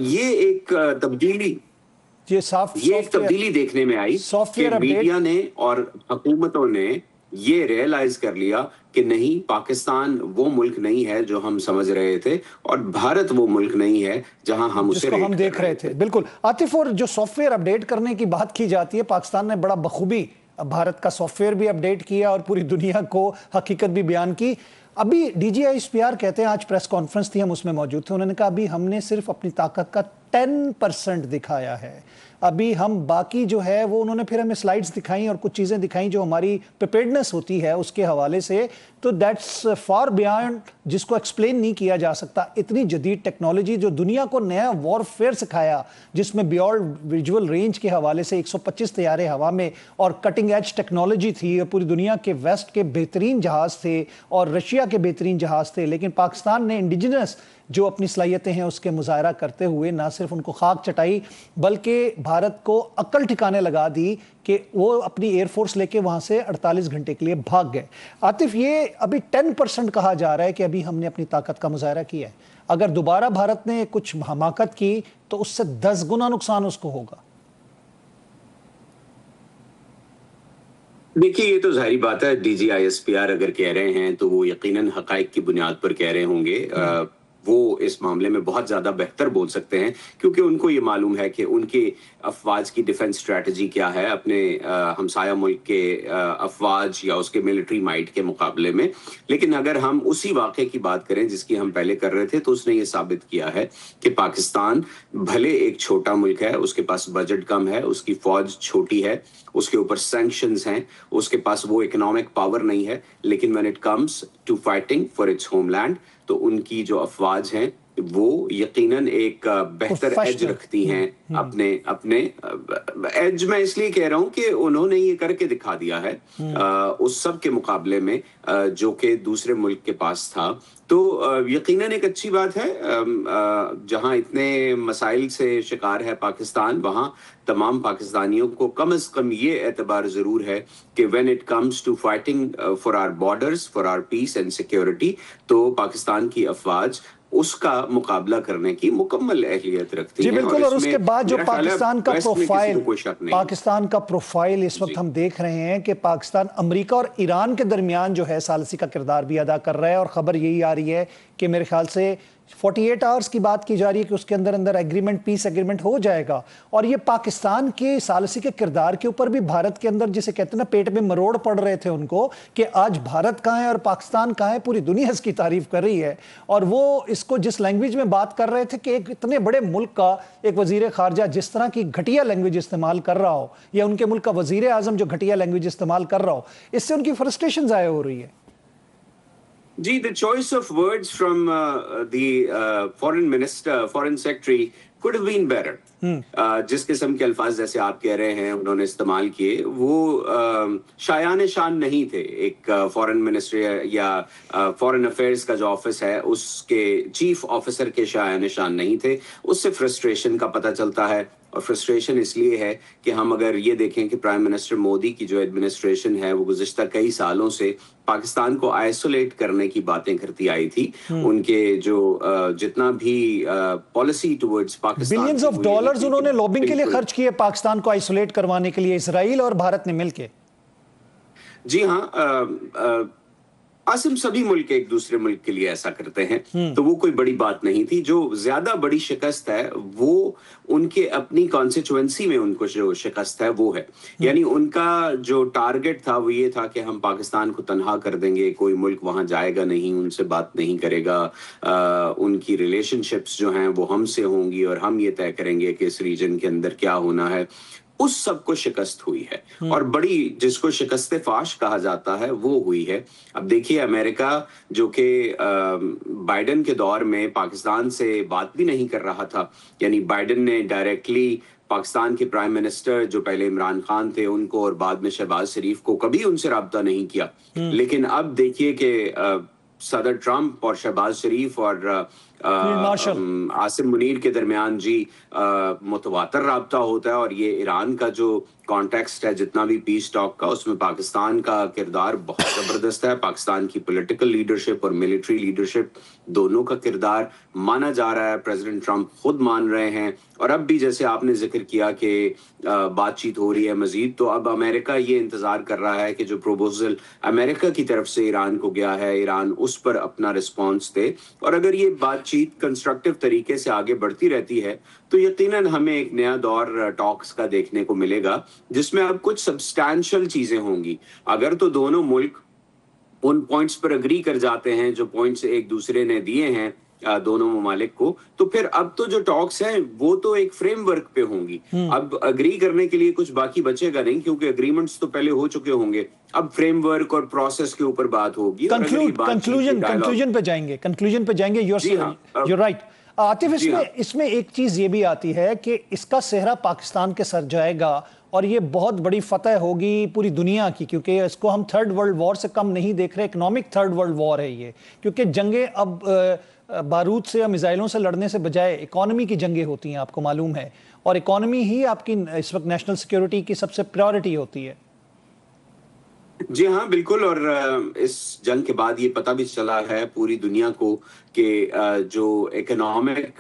یہ ایک تبدیلی دیکھنے میں آئی کہ میڈیا نے اور حکومتوں نے یہ ریئلائز کر لیا کہ نہیں، پاکستان وہ ملک نہیں ہے جو ہم سمجھ رہے تھے، اور بھارت وہ ملک نہیں ہے جہاں ہم اسے ہم دیکھ رہے تھے. بالکل عاطف، اور جو سافٹ ویئر اپڈیٹ کرنے کی بات کی جاتی ہے، پاکستان نے بڑا بخوبی بھارت کا سافٹ ویئر بھی اپڈیٹ کیا اور پوری دنیا کو حقیقت بھی بیان کی. ابھی D G I S P R کہتے ہیں، آج پریس کانفرنس تھی، ہم اس میں موجود تھے، انہوں نے کہا ابھی ہم نے صرف اپنی طاقت کا 10% دکھایا ہے. ابھی ہم باقی جو ہے وہ انہوں نے پھر ہمیں سلائیڈز دکھائیں اور کچھ چیزیں دکھائیں جو ہماری پریپیئرڈنس ہوتی ہے اس کے حوالے سے، تو دیٹس فار بیانڈ جس کو ایکسپلین نہیں کیا جا سکتا. اتنی جدید ٹیکنالوجی جو دنیا کو نیا وار فیئر سکھایا، جس میں بیونڈ ویژول رینج کے حوالے سے 125 طیارے ہوا میں اور کٹنگ ایج ٹیکنالوجی تھی، پوری دنیا کے ویسٹ کے بہترین جہاز تھے اور رشیا کے بہترین جہاز تھے، لیکن پاکستان نے انڈیجنس جو اپنی صلاحیتیں ہیں اس کے مظاہرہ کرتے ہوئے نہ صرف ان کو خاک چٹائی بلکہ بھارت کو عقل ٹھکانے لگا دی کہ وہ اپنی ایئر فورس لے کے وہاں سے 48 گھنٹے کے لیے بھاگ گئے. عاطف، یہ ابھی 10% کہا جا رہا ہے کہ ابھی ہم نے اپنی طاقت کا مظاہرہ کیا ہے. اگر دوبارہ بھارت نے کچھ حماقت کی تو اس سے 10 گنا نقصان اس کو ہوگا. دیکھیے، یہ تو ظاہری بات ہے، D G I S P R اگر کہہ رہے ہیں تو وہ یقیناً حقائق کی بنیاد پر کہہ رہے ہوں گے. وہ اس معاملے میں بہت زیادہ بہتر بول سکتے ہیں کیونکہ ان کو یہ معلوم ہے کہ ان کی افواج کی ڈیفنس اسٹریٹجی کیا ہے اپنے ہمسایہ ملک کے افواج یا اس کے ملٹری مائٹ کے مقابلے میں. لیکن اگر ہم اسی واقعے کی بات کریں جس کی ہم پہلے کر رہے تھے، تو اس نے یہ ثابت کیا ہے کہ پاکستان بھلے ایک چھوٹا ملک ہے، اس کے پاس بجٹ کم ہے، اس کی فوج چھوٹی ہے، اس کے اوپر سینکشنز ہیں، اس کے پاس وہ اکنامک پاور نہیں ہے، لیکن when it comes to fighting for its homeland تو ان کی جو افواج ہیں وہ یقیناً ایک بہتر ایج رکھتی ہیں. اپنے ایج میں اس لیے کہہ رہا ہوں کہ انہوں نے یہ کر کے دکھا دیا ہے اس سب کے مقابلے میں جو کہ دوسرے ملک کے پاس تھا. تو یقیناً ایک اچھی بات ہے. جہاں اتنے مسائل سے شکار ہے پاکستان، وہاں تمام پاکستانیوں کو کم از کم یہ اعتبار ضرور ہے کہ when it comes to fighting for our borders, for our peace and security، تو پاکستان کی افواج اس کا مقابلہ کرنے کی مکمل اہلیت رکھتی ہیں. جی بالکل. اور اس کے بعد جو پاکستان کا پروفائل اس وقت ہم دیکھ رہے ہیں کہ پاکستان امریکہ اور ایران کے درمیان جو ہے ثالثی کا کردار بھی ادا کر رہا ہے، اور خبر یہی آ رہی ہے کہ میرے خیال سے 48 آورز کی بات کی جا رہی ہے کہ اس کے اندر ایگریمنٹ، پیس ایگریمنٹ ہو جائے گا. اور یہ پاکستان کے ثالثی کے کردار کے اوپر بھی بھارت کے اندر جسے کہتے ہیں نا پیٹ میں مروڑ پڑ رہے تھے ان کو کہ آج بھارت کہاں ہے اور پاکستان کہاں ہے. پوری دنیا اس کی تعریف کر رہی ہے، اور وہ اس کو جس لینگویج میں بات کر رہے تھے کہ ایک اتنے بڑے ملک کا ایک وزیر خارجہ جس طرح کی گھٹیا لینگویج استعمال کر رہا ہو، یا ان کے ملک کا وزیر اعظم جو گھٹیا لینگویج استعمال کر رہا ہو، اس سے ان کی فرسٹریشن ظاہر ہو رہی ہے. جی، the choice of words from the foreign secretary could have been better. جس قسم کے الفاظ جیسے آپ کہہ رہے ہیں انہوں نے استعمال کیے، وہ شایان شان نہیں تھے. ایک فورن منسٹری یا فورن افیئرز کا جو آفس ہے اس کے چیف آفیسر کے شایان شان نہیں تھے. اس سے فرسٹریشن کا پتہ چلتا ہے، اور فرسٹریشن اس لیے ہے کہ ہم اگر یہ دیکھیں کہ پرائم منسٹر مودی کی جو ایڈمنسٹریشن ہے وہ گزشتہ کئی سالوں سے پاکستان کو آئسولیٹ کرنے کی باتیں کرتی آئی تھی. ان کے جو جتنا بھی policy towards Pakistan, billions of dollars انہوں نے لوبنگ کے لیے خرچ کیے پاکستان کو آئسولیٹ کروانے کے لیے، اسرائیل اور بھارت نے مل کے. جی ہاں عاصم، سبھی ملک ایک دوسرے ملک کے لیے ایسا کرتے ہیں، تو وہ کوئی بڑی بات نہیں تھی. جو زیادہ بڑی شکست ہے وہ ان کے اپنی کانسٹیچوئنسی میں ان کو جو شکست ہے وہ ہے. یعنی ان کا جو ٹارگٹ تھا وہ یہ تھا کہ ہم پاکستان کو تنہا کر دیں گے، کوئی ملک وہاں جائے گا نہیں، ان سے بات نہیں کرے گا، ان کی ریلیشن شپس جو ہیں وہ ہم سے ہوں گی اور ہم یہ طے کریں گے کہ اس ریجن کے اندر کیا ہونا ہے. اس سب کو شکست ہوئی ہے، اور بڑی جس کو شکست فاش کہا جاتا ہے وہ ہوئی ہے. اب دیکھیے، امریکہ جو کہ بائیڈن کے دور میں پاکستان سے بات بھی نہیں کر رہا تھا، یعنی بائیڈن نے ڈائریکٹلی پاکستان کے پرائم منسٹر جو پہلے عمران خان تھے ان کو اور بعد میں شہباز شریف کو کبھی ان سے رابطہ نہیں کیا. لیکن اب دیکھیے کہ صدر ٹرمپ اور شہباز شریف اور عاصم منیر کے درمیان جی متواتر رابطہ ہوتا ہے، اور یہ ایران کا جو कॉन्टेक्स्ट है जितना भी पीस टॉक का, उसमें पाकिस्तान का किरदार बहुत ज़बरदस्त है। पाकिस्तान की पॉलिटिकल लीडरशिप और मिलिट्री लीडरशिप दोनों का किरदार माना जा रहा है, प्रेसिडेंट ट्रंप खुद मान रहे हैं। और अब भी जैसे आपने जिक्र किया कि बातचीत हो रही है मजीद, तो अब अमेरिका ये इंतज़ार कर रहा है कि जो प्रोपोजल अमेरिका की तरफ से ईरान को गया है, ईरान उस पर अपना रिस्पॉन्स दे। और अगर ये बातचीत कंस्ट्रक्टिव तरीके से आगे बढ़ती रहती है तो यकीनन हमें एक नया दौर टॉक्स का देखने को मिलेगा, जिसमें अब कुछ सब्सटैंशियल चीजें होंगी। अगर तो दोनों मुल्क उन पॉइंट्स पर अग्री कर जाते हैं जो पॉइंट्स एक दूसरे ने दिए हैं दोनों ममालिक को, तो फिर अब तो जो टॉक्स हैं वो तो एक फ्रेमवर्क पे होंगी। अब अग्री करने के लिए कुछ बाकी बचेगा नहीं, क्योंकि अग्रीमेंट्स तो पहले हो चुके होंगे। अब फ्रेमवर्क और प्रोसेस के ऊपर बात होगी। कंक्लूजन पे जाएंगे। you're right। आतिफ, इसमें एक चीज ये भी आती है कि इसका सेहरा पाकिस्तान के सर जाएगा और ये बहुत बड़ी फतह होगी पूरी दुनिया की, क्योंकि इसको हम थर्ड वर्ल्ड वॉर से कम नहीं देख रहे। इकोनॉमिक थर्ड वर्ल्ड वॉर है ये, क्योंकि जंगें अब बारूद से या मिसाइलों से लड़ने से बजाय इकोनॉमी की जंगें होती हैं, आपको मालूम है। और इकोनॉमी ही आपकी इस वक्त नेशनल सिक्योरिटी की सबसे प्रायोरिटी होती है। जी हाँ, बिल्कुल। और इस जंग के बाद ये पता भी चला है पूरी दुनिया को कि जो इकोनॉमिक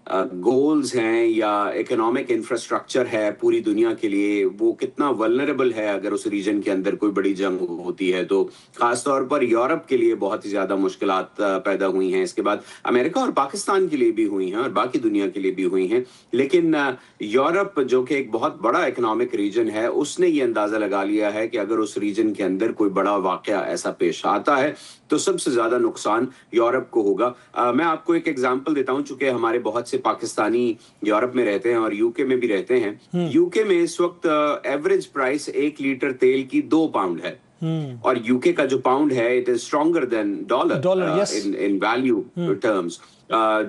गोल्स हैं या इकोनॉमिक इंफ्रास्ट्रक्चर है पूरी दुनिया के लिए, वो कितना वल्नरेबल है। अगर उस रीजन के अंदर कोई बड़ी जंग होती है तो खासतौर पर यूरोप के लिए बहुत ही ज्यादा मुश्किलात पैदा हुई हैं। इसके बाद अमेरिका और पाकिस्तान के लिए भी हुई हैं और बाकी दुनिया के लिए भी हुई हैं। लेकिन यूरोप, जो कि एक बहुत बड़ा इकोनॉमिक रीजन है, उसने ये अंदाजा लगा लिया है कि अगर उस रीजन के अंदर कोई बड़ा वाकया ऐसा पेश आता है तो सबसे ज्यादा नुकसान यूरोप को होगा। मैं आपको एक एग्जांपल देता हूं, चूंकि हमारे बहुत से पाकिस्तानी यूरोप में रहते हैं और यूके में भी रहते हैं। यूके में इस वक्त एवरेज प्राइस 1 लीटर तेल की 2 पाउंड है। और यूके का जो पाउंड है, it is stronger than dollar in value terms.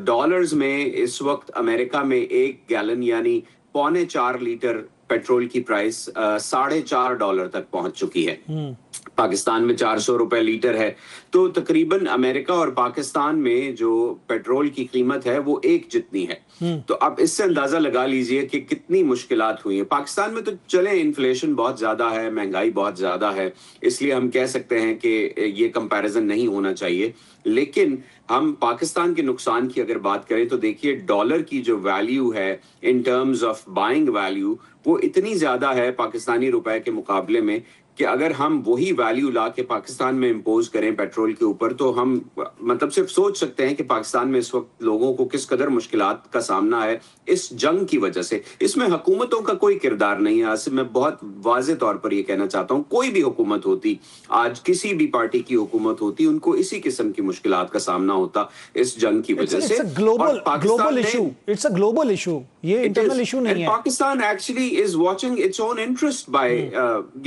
Dollars में इस वक्त अमेरिका में 1 गैलन यानी 4.25 लीटर पेट्रोल की प्राइस $4.5 तक पहुंच चुकी है। पाकिस्तान में 400 रुपए लीटर है। तो तकरीबन अमेरिका और पाकिस्तान में जो पेट्रोल की कीमत है वो एक जितनी है। तो अब इससे अंदाजा लगा लीजिए कि कितनी मुश्किलात हुई हैं। पाकिस्तान में तो चले इन्फ्लेशन बहुत ज्यादा है, महंगाई बहुत ज्यादा है, इसलिए हम कह सकते हैं कि ये कंपैरिजन नहीं होना चाहिए। लेकिन हम पाकिस्तान के नुकसान की अगर बात करें तो देखिए, डॉलर की जो वैल्यू है in terms of buying value, वो इतनी ज्यादा है पाकिस्तानी रुपए के मुकाबले में कि अगर हम वही वैल्यू ला के पाकिस्तान में इम्पोज करें पेट्रोल के ऊपर, तो हम मतलब सिर्फ सोच सकते हैं कि पाकिस्तान में इस वक्त लोगों को किस कदर मुश्किलात का सामना है इस जंग की वजह से। इसमें हुकूमतों का कोई किरदार नहीं है। आसिफ, मैं बहुत वाज़े तौर पर ये कहना चाहता हूँ, कोई भी हुकूमत होती, आज किसी भी पार्टी की हुकूमत होती, उनको इसी किस्म की मुश्किलात का सामना होता इस जंग की वजह से। इट्स अ ग्लोबल इशू, ये इंटरनल इशू नहीं है। Pakistan actually is watching its own interest by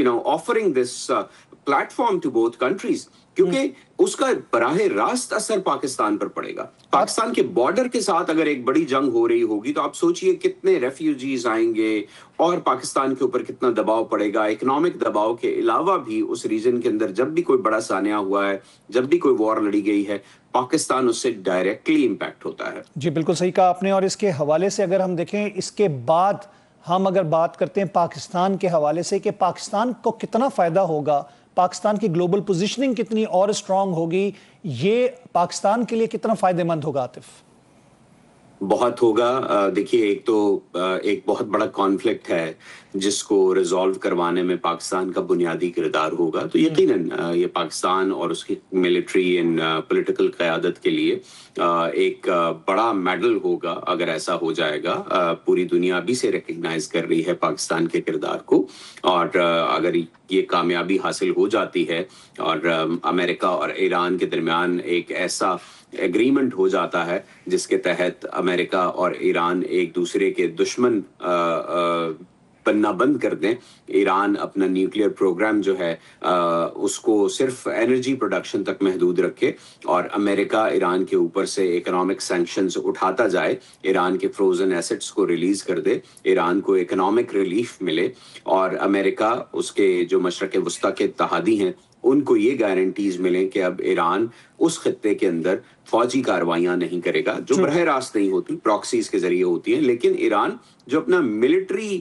offering this platform to both countries, क्योंकि उसका बराहे रास्त असर पाकिस्तान पर पड़ेगा। पाकिस्तान के बॉर्डर के साथ अगर एक बड़ी जंग हो रही होगी तो आप सोचिए कितने रेफ्यूजीज आएंगे और पाकिस्तान के ऊपर कितना दबाव पड़ेगा। इकोनॉमिक दबाव के अलावा भी उस रीजन के अंदर जब भी कोई बड़ा सानिया हुआ है, जब भी कोई वॉर लड़ी गई है, पाकिस्तान उससे डायरेक्टली इंपैक्ट होता है। जी बिल्कुल सही कहा आपने। और इसके हवाले से अगर हम देखें, इसके बाद हम अगर बात करते हैं पाकिस्तान के हवाले से कि पाकिस्तान को कितना फायदा होगा, पाकिस्तान की ग्लोबल पोजीशनिंग कितनी और स्ट्रांग होगी, ये पाकिस्तान के लिए कितना फायदेमंद होगा आतिफ? बहुत होगा। देखिए, एक तो एक बहुत बड़ा कॉन्फ्लिक्ट है जिसको रिजॉल्व करवाने में पाकिस्तान का बुनियादी किरदार होगा। तो यकीनन ये पाकिस्तान और उसकी मिलिट्री एंड पॉलिटिकल क़यादत के लिए एक बड़ा मेडल होगा अगर ऐसा हो जाएगा। पूरी दुनिया भी से रिकग्नाइज कर रही है पाकिस्तान के किरदार को, और अगर ये कामयाबी हासिल हो जाती है और अमेरिका और ईरान के दरमियान एक ऐसा एग्रीमेंट हो जाता है जिसके तहत अमेरिका और ईरान एक दूसरे के दुश्मन बनना बंद कर दें, ईरान अपना न्यूक्लियर प्रोग्राम जो है उसको सिर्फ एनर्जी प्रोडक्शन तक महदूद रखे और अमेरिका ईरान के ऊपर से इकोनॉमिक सैंक्शंस उठाता जाए, ईरान के फ्रोजन एसेट्स को रिलीज कर दे, ईरान को इकोनॉमिक रिलीफ मिले और अमेरिका उसके जो मशरक़ वस्ता के इत्तेहादी हैं उनको ये गारंटीज मिलें कि अब ईरान اس خطے کے اندر فوجی کارروائیاں نہیں کرے گا جو براہ راست نہیں ہوتی, پراکسیز کے ذریعے ہوتی ہیں. لیکن ایران جو اپنا ملٹری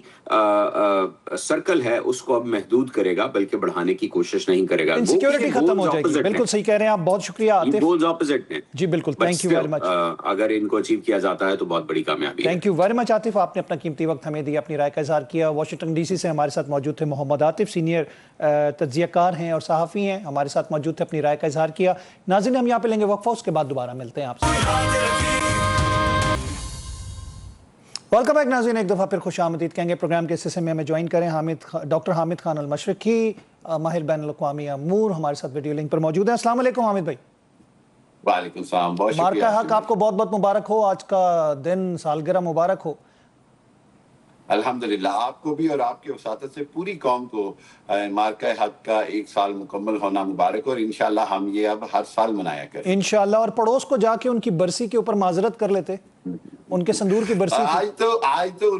سرکل ہے اس کو اب محدود کرے گا بلکہ بڑھانے کی کوشش نہیں کرے گا. انسیکیورٹی ختم ہو جائے گی. بالکل صحیح کہہ رہے ہیں آپ, بہت شکریہ عاطف. گولز اپوزٹ ہیں جی بالکل, تھینک یو ویری مچ. اگر ان کو اچیو کیا جاتا ہے تو بہت بڑی کامیابی ہے. Thank you very much Atif, آپ نے اپنا قیمتی وقت ہمیں دیا, اپنی رائے کا اظہار کیا. واشنگٹن ڈی سی سے ہمارے ساتھ موجود تھے محمد عاطف, سینئر تجزیہ کار ہیں اور صحافی ہیں, ہمارے ساتھ موجود تھے, اپنی رائے کا اظہار کیا. ناظرین ہم یہاں پہ لیں گے وقفہ, اس کے بعد دوبارہ ملتے ہیں آپ سے. ویلکم بیک ناظرین, ایک دفعہ پھر خوش آمدید کہیں گے. پروگرام کے اس حصے میں ہمیں جوائن کریں ڈاکٹر حامد خان المشرقی, ماہر بین الاقوامی امور, ہمارے ساتھ ویڈیو لنک پر موجود ہیں. السلام علیکم حامد بھائی. وعلیکم السلام, بہت شکریہ. مارکہ حق آپ کو بہت بہت مبارک ہو, آج کا دن سالگرہ مبارک ہو. الحمدللہ, آپ کو بھی اور آپ کے وساطت سے پوری قوم کو مارکہ حق کا 1 سال مکمل ہونا مبارک ہو, اور انشاءاللہ ہم یہ اب ہر سال منایا کریں انشاءاللہ. اور پڑوس کو جا کے ان کی برسی کے اوپر معذرت کر لیتے, ان کے صندور کی برسی. آج تو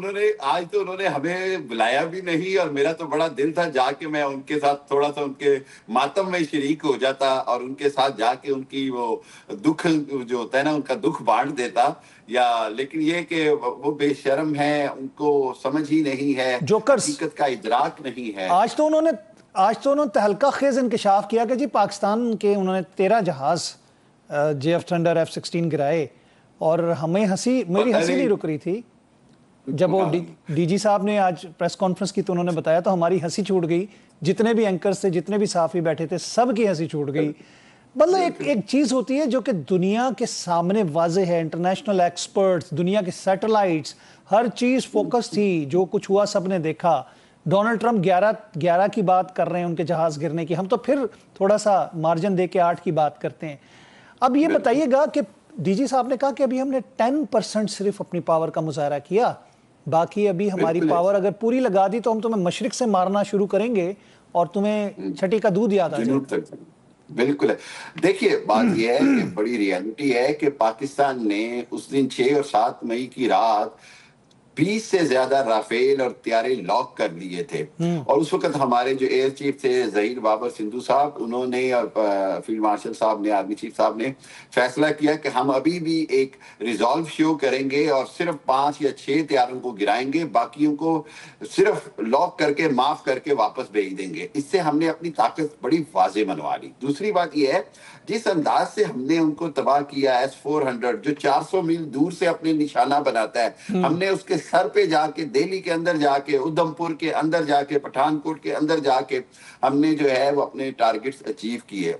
انہوں نے ہمیں بلایا بھی نہیں, اور میرا تو بڑا دل تھا جا کے میں ان کے ساتھ تھوڑا سا ان کے ماتم میں شریک ہو جاتا, اور ان کے ساتھ جا کے ان کی وہ دکھ جو ہوتا ہے نا ان کا دکھ بانٹ دیتا, لیکن یہ کہ وہ بے شرم ہیں, ان کو سمجھ ہی نہیں ہے, حقیقت کا ادراک نہیں ہے. آج تو انہوں نے تہلکہ خیز انکشاف کیا کہ جی پاکستان کے انہوں نے 13 جہاز JF تھنڈر F-16 گرائے, اور ہمیں میری ہنسی نہیں رک رہی تھی جب وہ ڈی جی صاحب نے آج پریس کانفرنس کی تو انہوں نے بتایا, تو ہماری ہنسی چھوٹ گئی, جتنے بھی اینکرز تھے, جتنے بھی صحافی بیٹھے تھے, سب کی ہنسی چھوٹ گئی. مطلب ایک چیز ہوتی ہے جو کہ دنیا کے سامنے واضح ہے, انٹرنیشنل ایکسپرٹس, دنیا کے سیٹلائٹس, ہر چیز فوکس تھی, جو کچھ ہوا سب نے دیکھا. ڈونلڈ ٹرمپ 11 کی بات کر رہے ہیں ان کے جہاز گرنے کی, ہم تو پھر تھوڑا سا مارجن دے کے 8 کی بات کرتے ہیں. اب یہ بتائیے گا کہ ڈی جی صاحب نے کہا کہ ابھی ہم نے 10% صرف اپنی پاور کا مظاہرہ کیا, باقی ابھی ہماری پاور اگر پوری لگا دی تو ہم تمہیں مشرق سے مارنا شروع کریں گے اور تمہیں چھٹی کا دودھ یاد آ جائے. بالکل ہے. دیکھیے بات یہ ہے کہ بڑی ریالٹی ہے کہ پاکستان نے اس دن 6 اور 7 مئی کی رات 20 سے زیادہ رافیل اور طیارے لاک کر لیے تھے, اور اس وقت ہمارے جو ایئر چیف تھے ظہیر بابر سندھو صاحب, انہوں نے اور فیلڈ مارشل صاحب نے, آرمی چیف صاحب نے فیصلہ کیا کہ ہم ابھی بھی ایک ریزالو شو کریں گے اور صرف 5 یا 6 طیاروں کو گرائیں گے, باقیوں کو صرف لاک کر کے معاف کر کے واپس بھیج دیں گے. اس سے ہم نے اپنی طاقت بڑی واضح منوا لی. دوسری بات یہ ہے جس انداز سے ہم نے ان کو تباہ کیا, S-400 جو 400 میل دور سے اپنے نشانہ بناتا ہے, ہم نے اس کے سر پہ جا کے, دہلی کے اندر جا کے, ادھم پور کے اندر جا کے, پٹھان کوٹ کے اندر جا کے ہم نے جو ہے وہ اپنے ٹارگٹس اچیو کیے.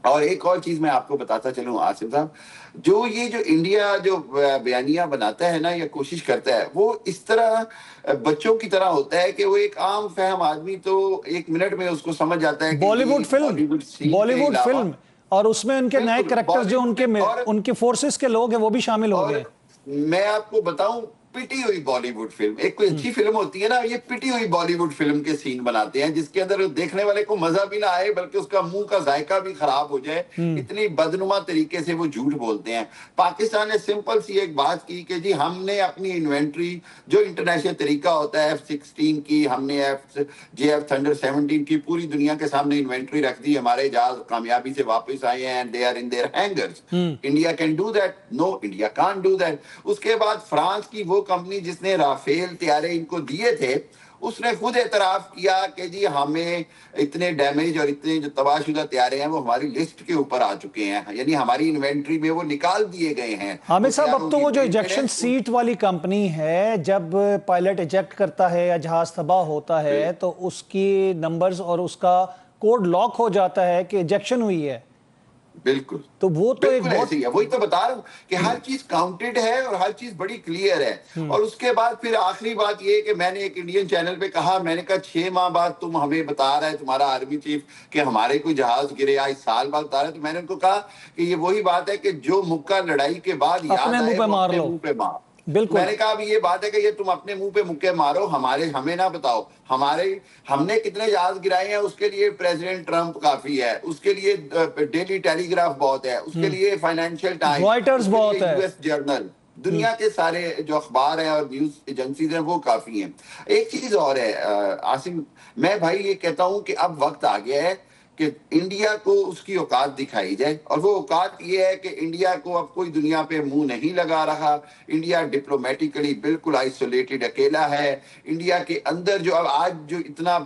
اور ایک اور چیز میں آپ کو بتاتا چلوں آصف صاحب, جو انڈیا جو بیانیہ بناتا ہے نا یا کوشش کرتا ہے, وہ اس طرح بچوں کی طرح ہوتا ہے کہ وہ ایک عام فہم آدمی تو 1 منٹ میں اس کو سمجھ جاتا ہے. بالی ووڈ فلم, اور اس میں ان کے نئے کریکٹر جو ان کے فورسز کے لوگ ہیں وہ بھی شامل ہو گئے. میں آپ کو بتاؤں, پٹی ہوئی بالی ووڈ فلم, ایک کوئی اچھی فلم ہوتی ہے نا, یہ پٹی ہوئی بالی ووڈ فلم کے سین بناتے ہیں جس کے اندر دیکھنے والے کو مزہ بھی نہ آئے بلکہ اس کا منہ کا ذائقہ بھی خراب ہو جائے, اتنی بدنما طریقے سے وہ جھوٹ بولتے ہیں. پاکستان نے سمپل سی ایک بات کی کہ جی ہم نے اپنی انوینٹری جو انٹرنیشنل طریقہ ہوتا ہے F-16 کی, ہم نے JF تھنڈر 17 کی پوری دنیا کے سامنے انوینٹری رکھ دی. ہمارے جہاز کامیابی سے واپس آئے ہیں, they are in their hangars. India can do that? No, India can't do that. اس کے بعد فرانس کی وہ کمپنی جس نے رافیل طیارے ان کو دیے تھے, اس نے خود اعتراف کیا کہ جی ہمیں اتنے ڈیمیج اور اتنے جو تباہ شدہ طیارے ہیں وہ ہماری لسٹ کے اوپر آ چکے ہیں, یعنی ہماری انوینٹری میں وہ نکال دیے گئے ہیں. عامر صاحب, اب تو وہ جو ایجیکشن سیٹ والی کمپنی ہے, جب پائلٹ ایجیکٹ کرتا ہے یا جہاز تباہ ہوتا ہے تو اس کی نمبرز اور اس کا کوڈ لاک ہو جاتا ہے کہ ایجیکشن ہوئی ہے. بالکل, تو وہ تو ایک ایسے ہی ہے. وہی تو بتا رہا ہوں کہ ہر چیز کاؤنٹڈ ہے اور ہر چیز بڑی کلیئر ہے. اور اس کے بعد پھر آخری بات یہ کہ میں نے ایک انڈین چینل پہ کہا, میں نے کہا 6 ماہ بعد تم ہمیں بتا رہا ہے تمہارا آرمی چیف کہ ہمارے کوئی جہاز گرے, آج سال بعد بتا رہا ہے. تو میں نے ان کو کہا کہ یہ وہی بات ہے کہ جو مکہ لڑائی کے بعد یاد آئے اپنے منہ پہ مار. میں نے کہا اب یہ بات ہے کہ یہ تم اپنے منہ پہ مکے مارو, ہمیں نہ بتاؤ. ہم نے کتنے جہاز گرائے ہیں اس کے لیے پریزیڈنٹ ٹرمپ کافی ہے, اس کے لیے ڈیلی ٹیلی گراف بہت ہے, اس کے لیے فائنینشیل ٹائمز, رائٹرز بہت ہے, US جرنل, دنیا کے سارے جو اخبار ہیں اور نیوز ایجنسیز ہیں وہ کافی ہیں. ایک چیز اور ہے عاصم, میں بھائی یہ کہتا ہوں کہ اب وقت آ گیا ہے کہ انڈیا کو اس کی اوقات دکھائی جائے, اور وہ اوقات یہ ہے کہ انڈیا کو اب کوئی دنیا پہ منہ نہیں لگا رہا. انڈیا ڈپلومیٹیکلی بالکل آئسولیٹڈ اکیلا ہے. انڈیا کے اندر جو اب آج جو اتنا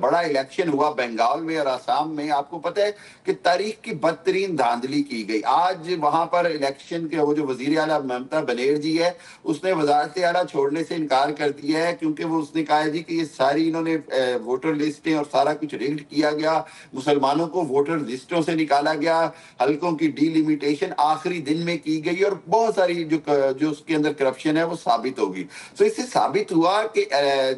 بڑا الیکشن ہوا بنگال میں اور آسام میں, آپ کو پتہ ہے کہ تاریخ کی بدترین دھاندلی کی گئی. آج وہاں پر الیکشن کے وہ جو وزیر اعلیٰ ممتا بنرجی ہے, اس نے وزارت اعلیٰ چھوڑنے سے انکار کر دیا ہے, کیونکہ وہ اس نے کہا جی کہ یہ ساری انہوں نے ووٹر لسٹیں اور سارا کچھ ریگڈ کیا گیا, مسلمانوں کو ووٹر لسٹوں سے نکالا گیا, حلقوں کی ڈی لیمیٹیشن آخری دن میں کی گئی, اور بہت ساری جو اس کے اندر کرپشن ہے وہ ثابت ہوگی. تو اس سے ثابت ہوا کہ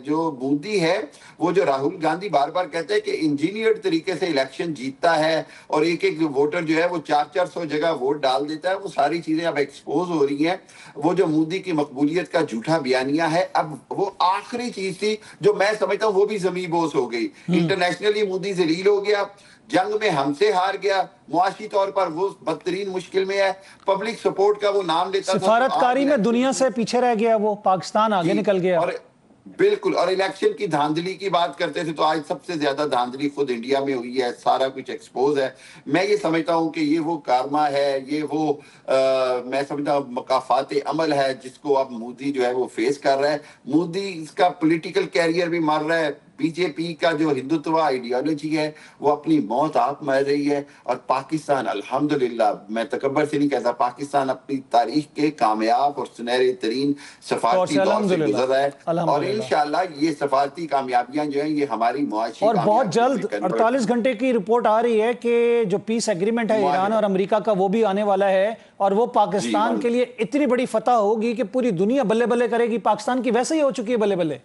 جو مودی ہے, وہ جو راہل گاندھی بار بار کہتے ہیں کہ انجینئرڈ طریقے سے الیکشن جیتتا ہے اور ایک ایک ووٹر جو ہے وہ 400 جگہ ووٹ ڈال دیتا ہے, وہ ساری چیزیں اب ایکسپوز ہو رہی ہیں. وہ جو مودی کی مقبولیت کا جھوٹا بیانیہ ہے, اب وہ آخری چیز تھی جو میں سمجھتا ہوں وہ بھی زمیں بوس ہو گئی. انٹرنیشنلی مودی ذلیل ہو گیا, جنگ میں ہم سے ہار گیا, معاشی طور پر وہ بدترین مشکل میں ہے, پبلک سپورٹ کا وہ نام لیتا تھا, سفارتکاری میں دنیا سے پیچھے رہ گیا, وہ پاکستان آگے نکل گیا. بالکل. اور الیکشن کی دھاندلی کی بات کرتے تھے تو آج سب سے زیادہ دھاندلی خود انڈیا میں ہوئی ہے, سارا کچھ ایکسپوز ہے. میں یہ سمجھتا ہوں کہ یہ وہ کارما ہے, یہ وہ میں سمجھتا ہوں مقافات عمل ہے جس کو اب مودی جو ہے وہ فیس کر رہا ہے. مودی اس کا پولیٹیکل کیریئر بھی مر رہا ہے. بی جے پی کا جو ہندوتوا آئیڈیالوجی ہے وہ اپنی موت آپ مر رہی ہے, اور پاکستان الحمدللہ, میں تکبر سے نہیں کہتا, پاکستان اپنی تاریخ کے کامیاب اور سنہرے ترین سفارتی دور سے گزر رہا ہے, اور انشاءاللہ یہ سفارتی کامیابیاں جو ہیں یہ ہماری معاشی اور بہت جلد 48 گھنٹے کی رپورٹ آ رہی ہے کہ جو پیس ایگریمنٹ ہے ایران اور امریکہ کا وہ بھی آنے والا ہے, اور وہ پاکستان کے لیے اتنی بڑی فتح ہوگی کہ پوری دنیا بلے بلے کرے گی. پاکستان کی ویسے ہی ہو چکی ہے بلے بلے.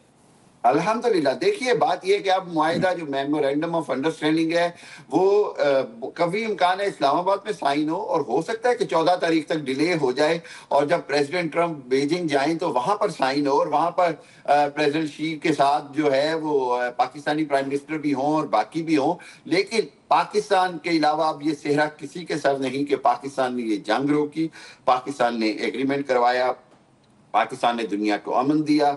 الحمدللہ. دیکھیے بات یہ کہ اب معاہدہ جو میمورینڈم آف انڈرسٹینڈنگ ہے وہ کبھی امکان ہے اسلام آباد میں سائن ہو, اور ہو سکتا ہے کہ 14 تاریخ تک ڈیلے ہو جائے, اور جب پریزیڈنٹ ٹرمپ بیجنگ جائیں تو وہاں پر سائن ہو, اور وہاں پر پریزیڈنٹ شی کے ساتھ جو ہے وہ پاکستانی پرائم منسٹر بھی ہوں اور باقی بھی ہوں. لیکن پاکستان کے علاوہ اب یہ صحرا کسی کے سر نہیں کہ پاکستان نے یہ جنگ روکی, پاکستان نے ایگریمنٹ کروایا, پاکستان نے دنیا کو امن دیا.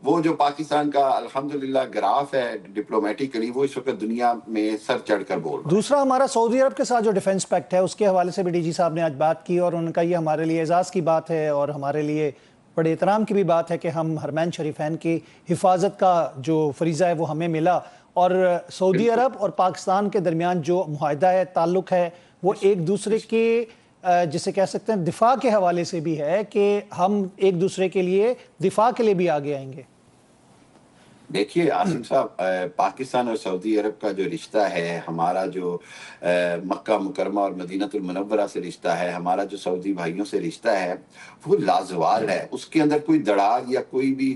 وہ جو پاکستان کا الحمدللہ گراف ہے ڈپلومیٹیکلی, وہ اس وقت دنیا میں سر چڑھ کر بول رہا ہے. دوسرا ہمارا سعودی عرب کے ساتھ جو ڈیفنس پیکٹ ہے اس کے حوالے سے بھی ڈی جی صاحب نے آج بات کی, اور ان کا یہ ہمارے لیے اعزاز کی بات ہے اور ہمارے لیے بڑے احترام کی بھی بات ہے کہ ہم حرمین شریفین کی حفاظت کا جو فریضہ ہے وہ ہمیں ملا, اور سعودی عرب اور پاکستان کے درمیان جو معاہدہ ہے, تعلق ہے, وہ ایک دوسرے کے جسے کہہ سکتے ہیں دفاع کے حوالے سے بھی ہے کہ ہم ایک دوسرے کے لیے دفاع کے لیے بھی آگے آئیں گے. دیکھیے عاصم صاحب, پاکستان اور سعودی عرب کا جو رشتہ ہے, ہمارا جو مکہ مکرمہ اور مدینہ المنورہ سے رشتہ ہے, ہمارا جو سعودی بھائیوں سے رشتہ ہے, وہ لازوال ہے. اس کے اندر کوئی دراڑ یا کوئی بھی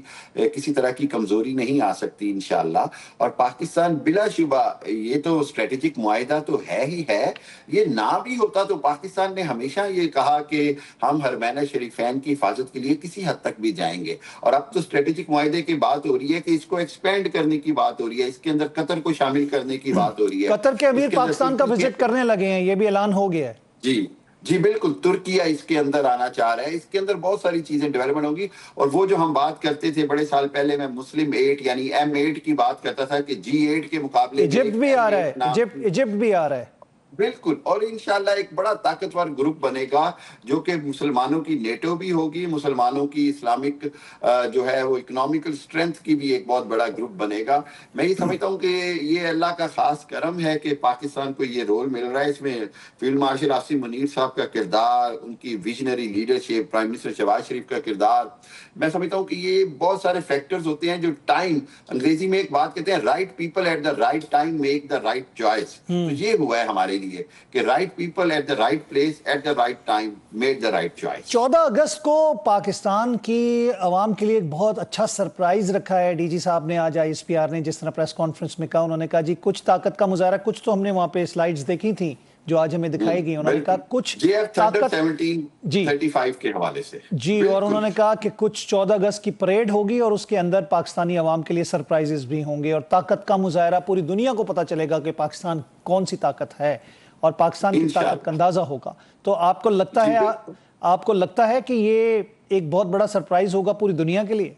کسی طرح کی کمزوری نہیں آ سکتی انشاءاللہ. اور پاکستان بلا شبہ یہ تو اسٹریٹجک معاہدہ تو ہے ہی ہے, یہ نہ بھی ہوتا تو پاکستان نے ہمیشہ یہ کہا کہ ہم حرمین شریفین کی حفاظت کے لیے کسی حد تک بھی جائیں گے. اور اب تو اسٹریٹجک معاہدے کی بات ہو رہی ہے کہ اس کو ایکسپینڈ کرنے کی بات ہو رہی ہے, اس کے اندر قطر کو شامل کرنے کی بات ہو رہی ہے. قطر کے امیر پاکستان کا وزٹ کرنے لگے ہیں, یہ بھی اعلان ہو گیا ہے. جی بالکل. ترکیہ اس کے اندر آنا چاہ رہا ہے, اس کے اندر بہت ساری چیزیں ڈیولپمنٹ ہوگی. اور وہ جو ہم بات کرتے تھے بڑے سال پہلے, میں مسلم 8 یعنی M8 کی بات کرتا تھا کہ G8 کے مقابلے ایجپٹ بھی آ رہا ہے, ایجپٹ بھی آ رہا ہے. بالکل. اور انشاءاللہ ایک بڑا طاقتور گروپ بنے گا جو کہ مسلمانوں کی نیٹو بھی ہوگی, مسلمانوں کی اسلامک جو ہے وہ اکنامیکل سٹرینتھ کی بھی ایک بہت بڑا گروپ بنے گا. میں یہ سمجھتا ہوں کہ یہ اللہ کا خاص کرم ہے کہ پاکستان کو یہ رول مل رہا ہے. اس میں فیلڈ مارشل عاصم منیر صاحب کا کردار, ان کی visionary leadership, prime minister Shehbaz Sharif کا کردار, میں سمجھتا ہوں کہ یہ بہت سارے فیکٹرز ہوتے ہیں جو ٹائم, انگریزی میں ایک بات کہتے ہیں right people at the right time make the right choice. تو یہ ہوا ہے ہمارے لیے کہ right people at the right place at the right time make the right choice. 14 اگست کو پاکستان کی عوام کے لیے ایک بہت اچھا سرپرائز رکھا ہے. ڈی جی صاحب نے آج ISPR نے جس طرح پریس کانفرنس میں کہا, انہوں نے کہا جی کچھ طاقت کا مظاہرہ, کچھ تو ہم نے وہاں پہ سلائیڈز دیکھی تھیں جو آج ہمیں دکھائی گئی, انہوں نے کہا کچھ طاقت 1735 کے حوالے سے جی, اور انہوں نے کہا کہ کچھ 14 اگست کی پریڈ ہوگی اور اس کے اندر پاکستانی عوام کے لیے سرپرائزز بھی ہوں گے, اور طاقت کا مظاہرہ, پوری دنیا کو پتہ چلے گا کہ پاکستان کون سی طاقت ہے اور پاکستان کی طاقت کا اندازہ ہوگا. تو آپ کو لگتا ہے کہ یہ ایک بہت بڑا سرپرائز ہوگا پوری دنیا کے لیے؟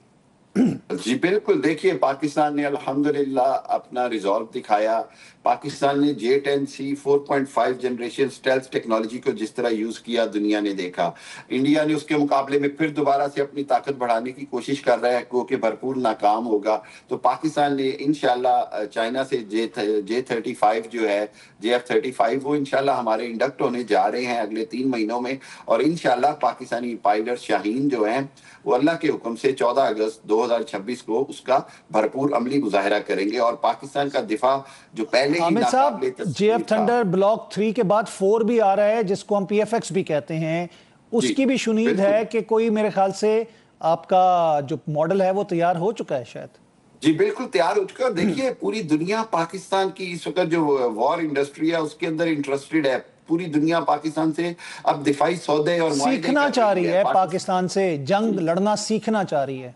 جی بالکل, دیکھیے پاکستان نے الحمدللہ اپنا ریزالو دکھایا. پاکستان نے J-10C 4.5 جنریشن اسٹیلتھ ٹیکنالوجی کو جس طرح یوز کیا دنیا نے دیکھا. انڈیا نے اس کے مقابلے میں پھر دوبارہ سے اپنی طاقت بڑھانے کی کوشش کر رہا ہے, وہ کہ بھرپور ناکام ہوگا. تو پاکستان نے انشاءاللہ چائنا سے J-35 جو ہے JF-35 وہ انشاءاللہ ہمارے انڈکٹ ہونے جا رہے ہیں اگلے 3 مہینوں میں. اور انشاءاللہ پاکستانی پائلٹ شاہین جو ہیں وہ اللہ کے حکم سے 14 اگست 2026 کو اس کا بھرپور عملی مظاہرہ کریں گے. اور پاکستان کا دفاع جو پہلے ہی حامد صاحب, ناقابل تسلیم جے ایف تھا. تھنڈر بلاک 3 کے بعد 4 بھی آ رہا ہے جس کو ہم PFX بھی کہتے ہیں, اس جی, کی بھی شنید بالکل. ہے کہ کوئی میرے خیال سے آپ کا جو ماڈل ہے وہ تیار ہو چکا ہے شاید. جی بالکل تیار ہو چکا. دیکھیے پوری دنیا پاکستان کی اس وقت جو وار انڈسٹری ہے اس کے اندر انٹرسٹڈ ہے. پوری دنیا پاکستان سے اب دفاعی سودے اور معاہدے سیکھنا کر چاہ رہی ہے, پاکستان سے جنگ لڑنا سیکھنا چاہ رہی ہے.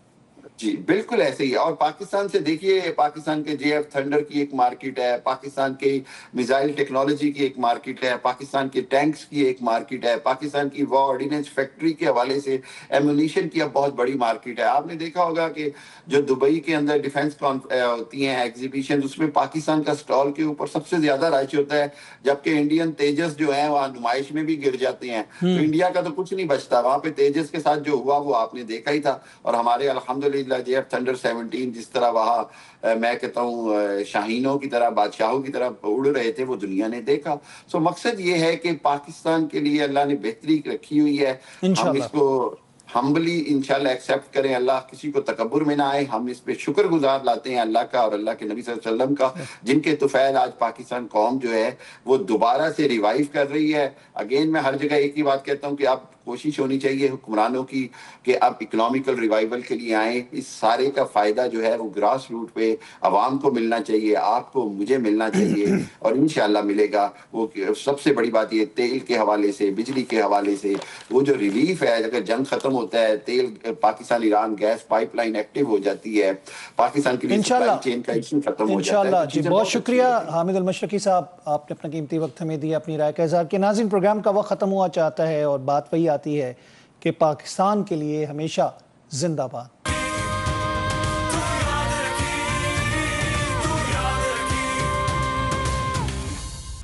جی بالکل ایسے ہی. اور پاکستان سے دیکھیے پاکستان کے JF تھنڈر کی ایک مارکیٹ ہے, پاکستان کے میزائل ٹیکنالوجی کی ایک مارکیٹ ہے, پاکستان کے ٹینکس کی ایک مارکیٹ ہے, پاکستان کی وار آرڈیننس فیکٹری کے حوالے سے ایمونیشن کی اب بہت بڑی مارکیٹ ہے. آپ نے دیکھا ہوگا کہ جو دبئی کے اندر ڈیفنس ہوتی ہیں ایگزیبیشن, اس میں پاکستان کا سٹال کے اوپر سب سے زیادہ رائج ہوتا ہے, جبکہ انڈین تیجس جو ہیں وہاں نمائش میں بھی گر جاتے ہیں. تو انڈیا کا تو کچھ نہیں بچتا. وہاں پہ تیجس کے ساتھ جو ہوا وہ آپ نے دیکھا ہی تھا. اور ہمارے الحمدللہ JF تھنڈر 17 جس طرح وہاں میں کہتا ہوں شاہینوں کی طرح, بادشاہوں کی طرح اڑ رہے تھے, وہ دنیا نے دیکھا. سو مقصد یہ ہے کہ پاکستان کے لیے اللہ نے بہتری رکھی ہوئی ہے. ہم اس کو ہمبلی انشاءاللہ ایکسیپٹ کریں. اللہ کسی کو تکبر میں نہ آئے. ہم اس پہ شکر گزار لاتے ہیں اللہ کا اور اللہ کے نبی صلی اللہ علیہ وسلم کا, جن کے طفیل آج پاکستان قوم جو ہے وہ دوبارہ سے ریوائیو کر رہی ہے. اگین میں ہر جگہ ایک ہی بات کہتا ہوں کہ آپ کوشش ہونی چاہیے حکمرانوں کی کہ اب اکنامیکل ریوائیول کے لیے آئیں. اس سارے کا فائدہ جو ہے وہ گراس روٹ پہ عوام کو ملنا چاہیے, آپ کو مجھے ملنا چاہیے, اور انشاءاللہ ملے گا. وہ سب سے بڑی بات یہ تیل کے حوالے سے, بجلی کے حوالے سے وہ جو ریلیف ہے, اگر جنگ ختم ہوتا ہے, تیل Pakistan Iran gas pipeline active ہو جاتی ہے, پاکستان کے لیے سپلائی چین کا ایشو ختم ہو جاتا ہے. جی بہت شکریہ حامد المشرقی صاحب, آپ نے اپنا قیمتی وقت ہمیں دیا, اپنی رائے کا اظہار کیا. ناظرین, پروگرام کا وقت ختم ہوا چاہتا ہے اور بات وہی آتی ہے کہ پاکستان کے لیے ہمیشہ زندہ باد.